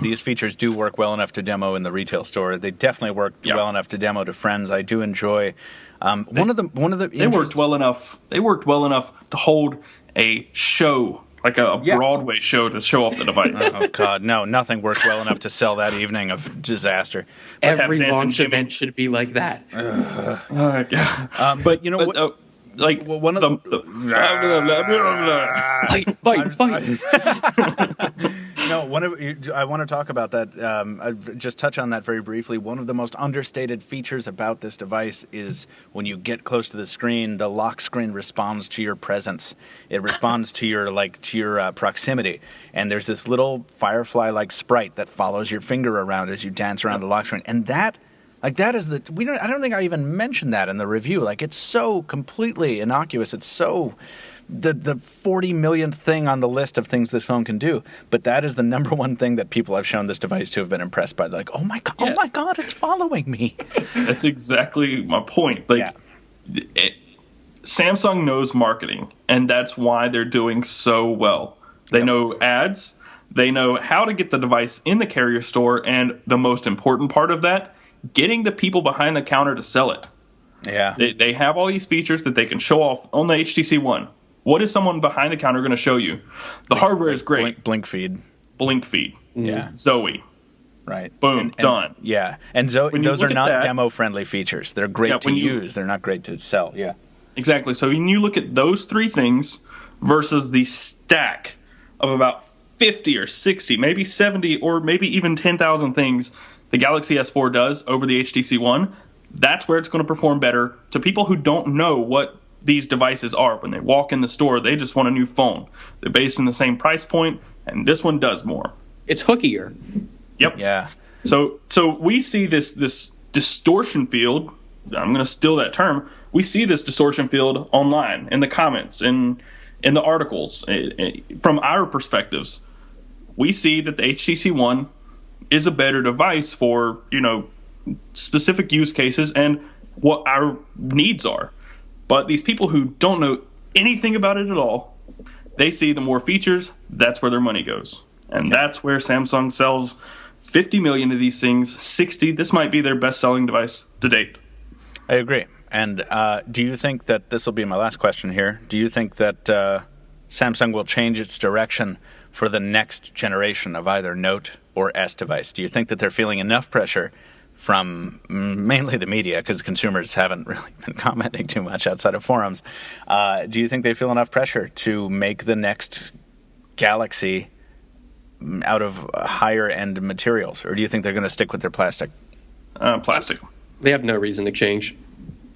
S1: these features do work well enough to demo in the retail store. They definitely work well enough to demo to friends. I do enjoy one of the.
S2: They worked well enough. They worked well enough to hold a show, like a Broadway show, to show off the device.
S1: Oh God, no! Nothing worked well enough to sell that evening of disaster.
S3: Every launch event should be like that.
S2: But you know what? Like
S1: one of
S3: Fight.
S1: No, I want to talk about that. Just touch on that very briefly. One of the most understated features about this device is when you get close to the screen, the lock screen responds to your presence. It responds to your proximity, and there's this little firefly-like sprite that follows your finger around as you dance around the lock screen, and that. Like that is I don't think I even mentioned that in the review. Like it's so completely innocuous. It's so the 40 millionth thing on the list of things this phone can do. But that is the number one thing that people have shown this device to have been impressed by. They're like, oh my god, it's following me.
S2: That's exactly my point. Like Samsung knows marketing, and that's why they're doing so well. They know ads. They know how to get the device in the carrier store, and the most important part of that, getting the people behind the counter to sell it.
S1: Yeah.
S2: They have all these features that they can show off on the HTC One. What is someone behind the counter going to show you? The hardware is great.
S1: Blink feed.
S2: Yeah. Zoe.
S1: Right.
S2: Boom. Done.
S1: Yeah. And those are not demo-friendly features. They're great to use. They're not great to sell. Yeah.
S2: Exactly. So when you look at those three things versus the stack of about 50 or 60, maybe 70, or maybe even 10,000 things the Galaxy S4 does over the HTC One, that's where it's going to perform better to people who don't know what these devices are. When they walk in the store, they just want a new phone. They're based in the same price point, and this one does more.
S3: It's hookier.
S2: Yep.
S1: Yeah.
S2: So we see this distortion field. I'm going to steal that term. We see this distortion field online, in the comments, in the articles. From our perspectives, we see that the HTC One is a better device for, specific use cases and what our needs are. But these people who don't know anything about it at all, they see the more features, that's where their money goes. And that's where Samsung sells 50 million of these things, 60. This might be their best-selling device to date.
S1: I agree. And do you think that, this will be my last question here, do you think that Samsung will change its direction for the next generation of either Note or S device? Do you think that they're feeling enough pressure from mainly the media, because consumers haven't really been commenting too much outside of forums? Do you think they feel enough pressure to make the next Galaxy out of higher end materials, or do you think they're going to stick with their plastic?
S2: Plastic.
S3: They have no reason to change.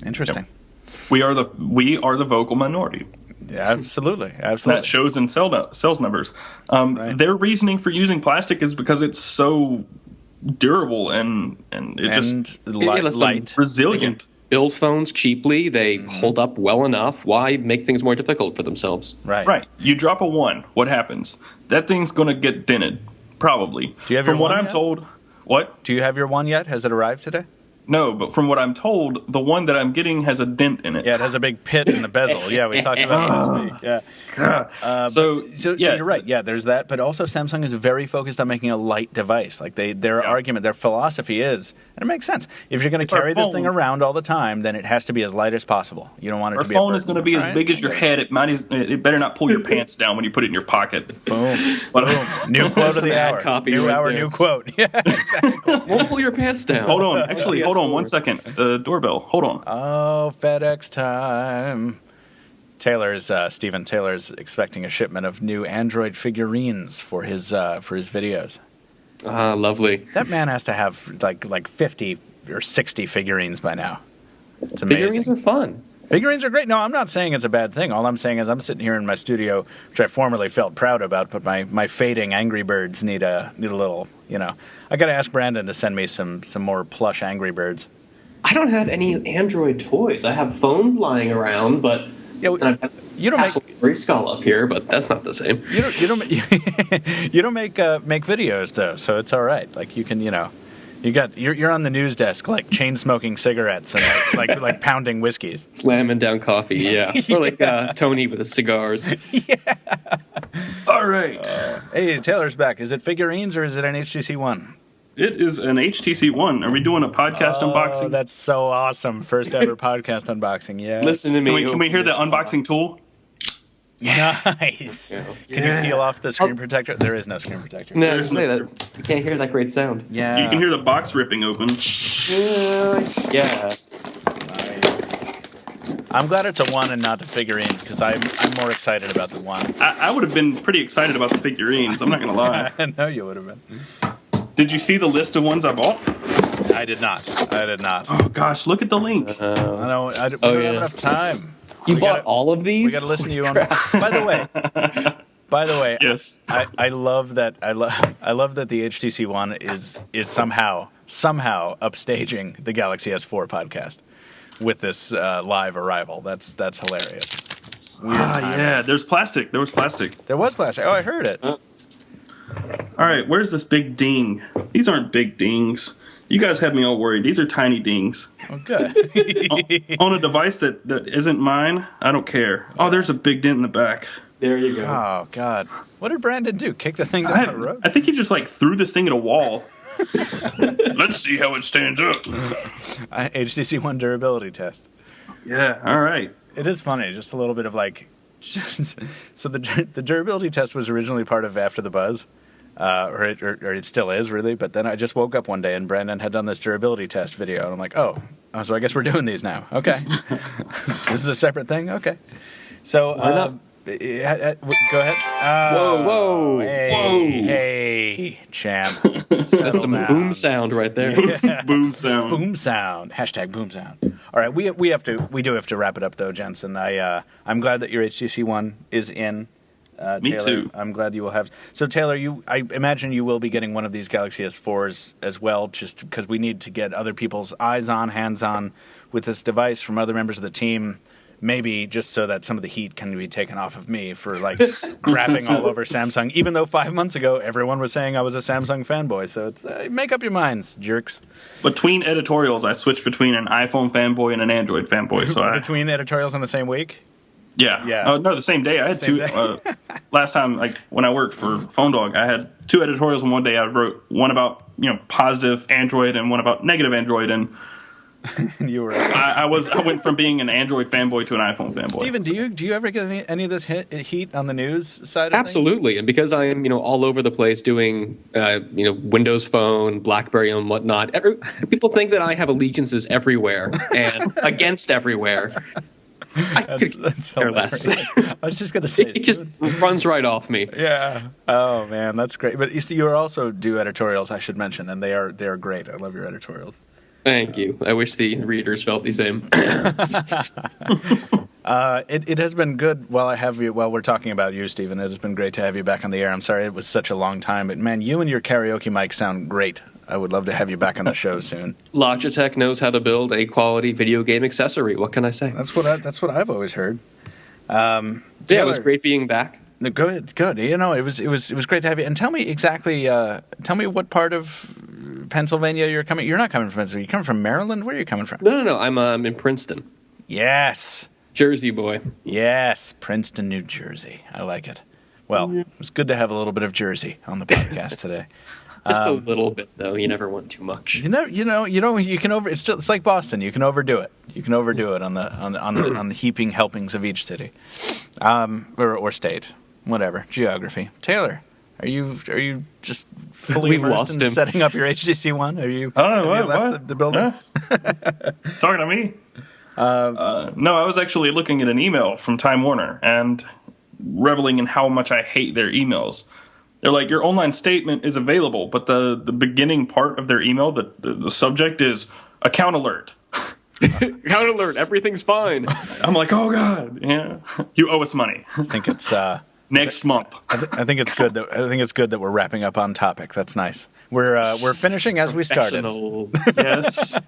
S1: Interesting.
S2: Yep. We are the vocal minority.
S1: Yeah, absolutely.
S2: That shows in sales numbers.
S1: Right.
S2: Their reasoning for using plastic is because it's so durable and light, resilient.
S3: Build phones cheaply. They hold up well enough. Why make things more difficult for themselves?
S1: Right.
S2: You drop a 1. What happens? That thing's going to get dented, probably.
S1: Do you have
S2: From
S1: your
S2: what
S1: one
S2: I'm
S1: yet?
S2: told. What?
S1: Do you have your one yet? Has it arrived today?
S2: No, but from what I'm told, the one that I'm getting has a dent in it.
S1: Yeah, it has a big pit in the bezel. Yeah, we talked about it last week. Yeah. So you're right. Yeah, there's that. But also Samsung is very focused on making a light device. Like their argument, their philosophy is, and it makes sense, if you're going to carry this thing around all the time, then it has to be as light as possible. You don't want it to be
S2: Our phone is going to be as big as your head. It better not pull your pants down when you put it in your pocket.
S1: Boom. Boom. New quote of the hour.
S3: Copy
S1: new
S3: right
S1: hour,
S3: there.
S1: new quote. Yeah, exactly.
S3: Won't pull your pants down.
S2: Hold on. Actually, hold on 1 second. The doorbell. Hold on.
S1: Oh, FedEx time. Stephen Taylor's expecting a shipment of new Android figurines for his videos.
S3: Ah, lovely.
S1: That man has to have like 50 or 60 figurines by now. It's amazing.
S3: Figurines are fun.
S1: Figurines are great. No, I'm not saying it's a bad thing. All I'm saying is I'm sitting here in my studio, which I formerly felt proud about, but my fading Angry Birds need a little, I got to ask Brandon to send me some more plush Angry Birds.
S3: I don't have any Android toys. I have phones lying around, but
S1: Yeah, you don't
S3: make Skull up here, but that's not the same.
S1: You don't make videos though, so it's all right. Like you can, you're on the news desk like chain smoking cigarettes and like pounding whiskeys,
S3: Slamming down coffee, yeah. Or like Tony with his cigars.
S1: Yeah.
S2: All right.
S1: Hey, Taylor's back. Is it figurines or is it an HTC One?
S2: It is an HTC One. Are we doing a podcast
S1: Oh,
S2: unboxing?
S1: that's so awesome. First ever podcast unboxing. Yes.
S3: Listen to me.
S2: Can we hear the unboxing tool?
S1: Nice.
S3: Yeah.
S1: Can you peel off the screen protector? There is no screen protector.
S3: No,
S2: There's
S3: say
S2: no-
S3: that. You can't hear that great sound.
S1: Yeah.
S2: You can hear the box ripping open.
S3: Yeah.
S1: I'm glad it's a one and not the figurines because I'm more excited about the one.
S2: I would have been pretty excited about the figurines. I'm not going to lie.
S1: I know you would have been.
S2: Did you see the list of ones I bought?
S1: I did not. I did not.
S2: Oh, gosh. Look at the link.
S1: I don't
S3: Oh,
S1: have
S3: yeah.
S1: enough time.
S3: You
S1: We
S3: bought
S1: gotta-
S3: all of these?
S1: We got to listen to you on. By the way,
S2: Yes.
S1: I love that. I love that the HTC One is somehow upstaging the Galaxy S4 podcast with this live arrival. That's hilarious. Weird timing.
S2: Yeah. There's plastic. There was plastic.
S1: There was plastic. Oh, I heard it.
S2: All right. Where's this big ding? These aren't big dings. You guys had me all worried. These are tiny dings.
S1: Oh, good.
S2: On a device that isn't mine, I don't care. Oh, there's a big dent in the back.
S3: There you go.
S1: Oh God! What did Brandon do? Kick the thing
S2: I,
S1: down the road?
S2: I think he just like threw this thing at a wall. Let's see how it stands up.
S1: HTC One durability test.
S2: Yeah. All right.
S1: It is funny, just a little bit of like. So the durability test was originally part of After the Buzz, or it still is really. But then I just woke up one day and Brandon had done this durability test video, and I'm like, oh, so I guess we're doing these now. Okay, this is a separate thing. Okay, so
S3: Why not?
S1: Go ahead.
S3: Whoa.
S1: Hey, champ.
S3: That's some boom sound right there.
S2: Boom sound.
S1: Boom sound. Hashtag boom sound. All right, we do have to wrap it up though, Jensen. I'm glad that your HTC One is in.
S2: Me
S1: Taylor,
S2: too.
S1: I'm glad you will have. So Taylor, I imagine you will be getting one of these Galaxy S4s as well, just because we need to get other people's eyes on, hands on with this device from other members of the team. Maybe just so that some of the heat can be taken off of me for like crapping all over Samsung, even though 5 months ago everyone was saying I was a Samsung fanboy. So it's make up your minds, jerks.
S2: Between editorials, I switched between an iPhone fanboy and an Android fanboy. So
S1: Between editorials in the same week.
S2: yeah.
S1: Yeah.
S2: No, the same day. I had
S1: Same
S2: two.
S1: day.
S2: Last time, like when I worked for Phone Dog, I had two editorials in one day. I wrote one about positive Android and one about negative Android, and
S1: You were.
S2: I went from being an Android fanboy to an iPhone fanboy.
S1: Steven, do you ever get any of this heat on the news side of
S3: Absolutely, and because I am, all over the place doing, Windows Phone, BlackBerry, and whatnot. People think that I have allegiances everywhere and against everywhere. I could
S1: That's
S3: care less.
S1: hilarious. I was just going to say,
S3: It just
S1: Steven.
S3: runs right off me.
S1: Yeah. Oh man, that's great. But you see, you also do editorials. I should mention, and they are great. I love your editorials.
S3: Thank you. I wish the readers felt the same.
S1: It has been good while I have you. While we're talking about you, Stephen, it has been great to have you back on the air. I'm sorry it was such a long time, but man, you and your karaoke mic sound great. I would love to have you back on the show soon.
S3: Logitech knows how to build a quality video game accessory. What can I say?
S1: That's what I've always heard.
S3: Yeah, it was great being back.
S1: Good. It was great to have you. And tell me exactly. Tell me what part of Pennsylvania you're coming. You're not coming from Pennsylvania. You're coming from Maryland. Where are you coming from?
S3: No. I'm in Princeton,
S1: Yes.
S3: Jersey boy.
S1: Yes, Princeton, New Jersey. I like it. Well, it was good to have a little bit of Jersey on the podcast today.
S3: Just a little bit, though. You never want too much.
S1: You can over. It's like Boston. You can overdo it. You can overdo it on the heaping helpings of each city, or state, whatever geography. Taylor, are you just fully
S3: We've
S1: immersed
S3: lost
S1: in
S3: him.
S1: setting up your HTC One? Are you?
S2: Oh,
S1: have you
S2: what?
S1: left the building?
S2: Huh? Talking to me? No, I was actually looking at an email from Time Warner and reveling in how much I hate their emails. They're like, your online statement is available, but the beginning part of their email, the subject is account alert.
S3: Account alert! Everything's fine.
S2: I'm like, oh god, yeah, you owe us money
S1: I think it's.
S2: next month.
S1: I think it's good that we're wrapping up on topic. That's nice. We're finishing as we started.
S3: Professionals.
S2: Yes,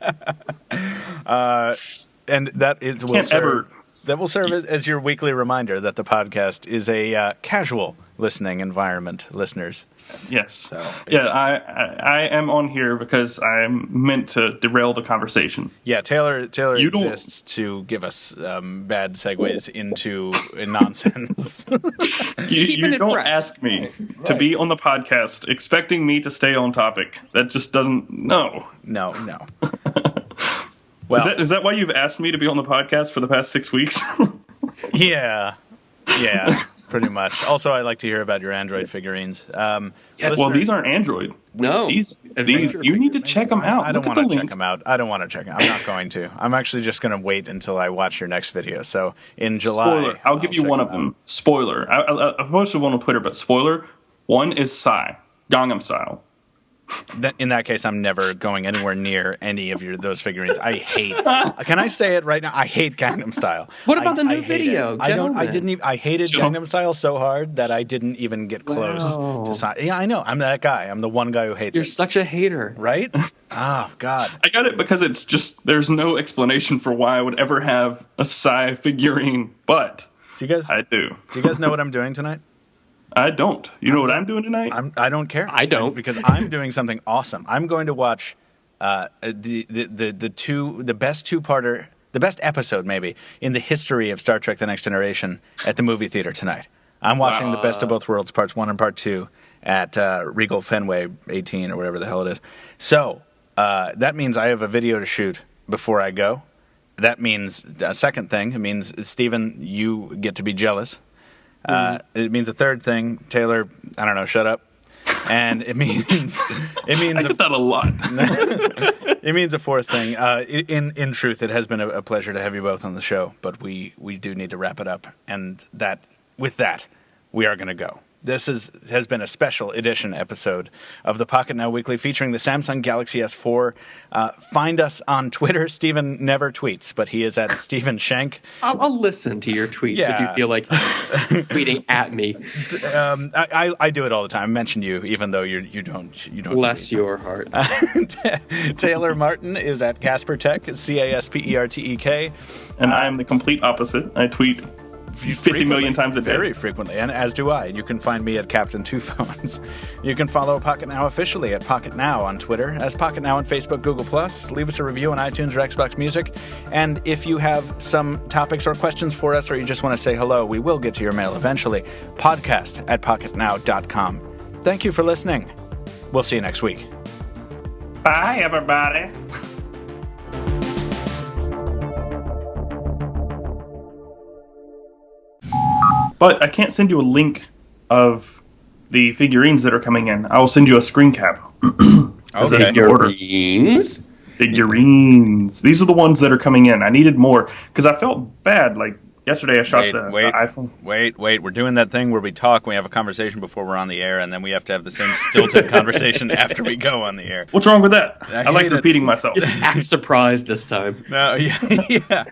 S1: And that will
S2: Can't
S1: serve,
S2: ever-
S1: that will serve as your weekly reminder that the podcast is a casual listening environment, listeners.
S2: Yes.
S1: So,
S2: yeah, I am on here because I'm meant to derail the conversation.
S1: Yeah, Taylor
S2: You don't-
S1: exists to give us bad segues into nonsense.
S3: Keeping
S2: You
S3: it
S2: don't
S3: fresh.
S2: ask me to be on the podcast expecting me to stay on topic. That just doesn't. No.
S1: No. Well,
S2: Is that why you've asked me to be on the podcast for the past 6 weeks?
S1: yeah, pretty much. Also, I like to hear about your Android figurines.
S2: Well,
S1: Listeners-
S2: these aren't Android.
S3: No.
S2: These
S3: Adventure
S2: you need to check them out.
S1: I don't
S2: Look
S1: want
S2: at
S1: to
S2: the
S1: check
S2: link.
S1: them out. I don't want to check them. I'm not going to. I'm actually just going to wait until I watch your next video. So in July,
S2: Spoiler. I'll give you
S1: check
S2: one of
S1: out.
S2: them. Spoiler. I posted one on Twitter, but spoiler. One is Psy, Gangnam Style.
S1: In that case, I'm never going anywhere near any of those figurines. I hate. Can I say it right now? I hate Gangnam Style.
S3: What about the new
S1: I hate it.
S3: video,
S1: I
S3: gentlemen?
S1: didn't even. I hated
S2: Gentlemen.
S1: Gangnam Style so hard that I didn't even get close
S3: Wow.
S1: to sign. Yeah, I know. I'm that guy. I'm the one guy who hates
S3: You're
S1: it.
S3: such a hater.
S1: Right? Oh God.
S2: I got it because it's just there's no explanation for why I would ever have a Psy figurine, but
S1: Do you guys?
S2: I do.
S1: Do you guys know what I'm doing tonight?
S2: I don't. You know what I'm doing tonight?
S1: I don't care.
S3: I don't.
S1: because I'm doing something awesome. I'm going to watch the best two-parter, the best episode maybe in the history of Star Trek: The Next Generation at the movie theater tonight. I'm watching the Best of Both Worlds Parts 1 and Part 2 at Regal Fenway 18 or whatever the hell it is. So that means I have a video to shoot before I go. That means a second thing. It means Stephen, you get to be jealous. It means a third thing, Taylor. I don't know. Shut up. And it means
S2: I get that a lot.
S1: it means a fourth thing. In truth, it has been a pleasure to have you both on the show, but we do need to wrap it up. And with that, we are going to go. This has been a special edition episode of the Pocketnow Weekly featuring the Samsung Galaxy S4. Find us on Twitter. Stephen never tweets, but he is at Stephen Schenck.
S3: I'll listen to your tweets if you
S1: Yeah.
S3: feel like tweeting at me.
S1: I do it all the time. I mention you, even though you don't.
S3: Bless your heart.
S1: Taylor Martin is at Casper Tech, CASPERTEK.
S2: And I am the complete opposite. I tweet 50 million times a day.
S1: Very frequently, and as do I. You can find me at Captain Two Phones. You can follow Pocketnow officially at Pocketnow on Twitter, as Pocketnow on Facebook, Google+. Leave us a review on iTunes or Xbox Music. And if you have some topics or questions for us, or you just want to say hello, we will get to your mail eventually. Podcast@pocketnow.com. Thank you for listening. We'll see you next week.
S2: Bye, everybody. But I can't send you a link of the figurines that are coming in. I will send you a screen cap. As
S1: Okay.
S2: is the order.
S3: Figurines?
S2: Figurines. These are the ones that are coming in. I needed more because I felt bad. Like yesterday, I shot the iPhone.
S1: Wait. We're doing that thing where we talk, we have a conversation before we're on the air, and then we have to have the same stilted conversation after we go on the air.
S2: What's wrong with that?
S1: I
S2: I like
S1: hate it.
S2: repeating myself.
S3: Act surprised this time.
S1: No, yeah.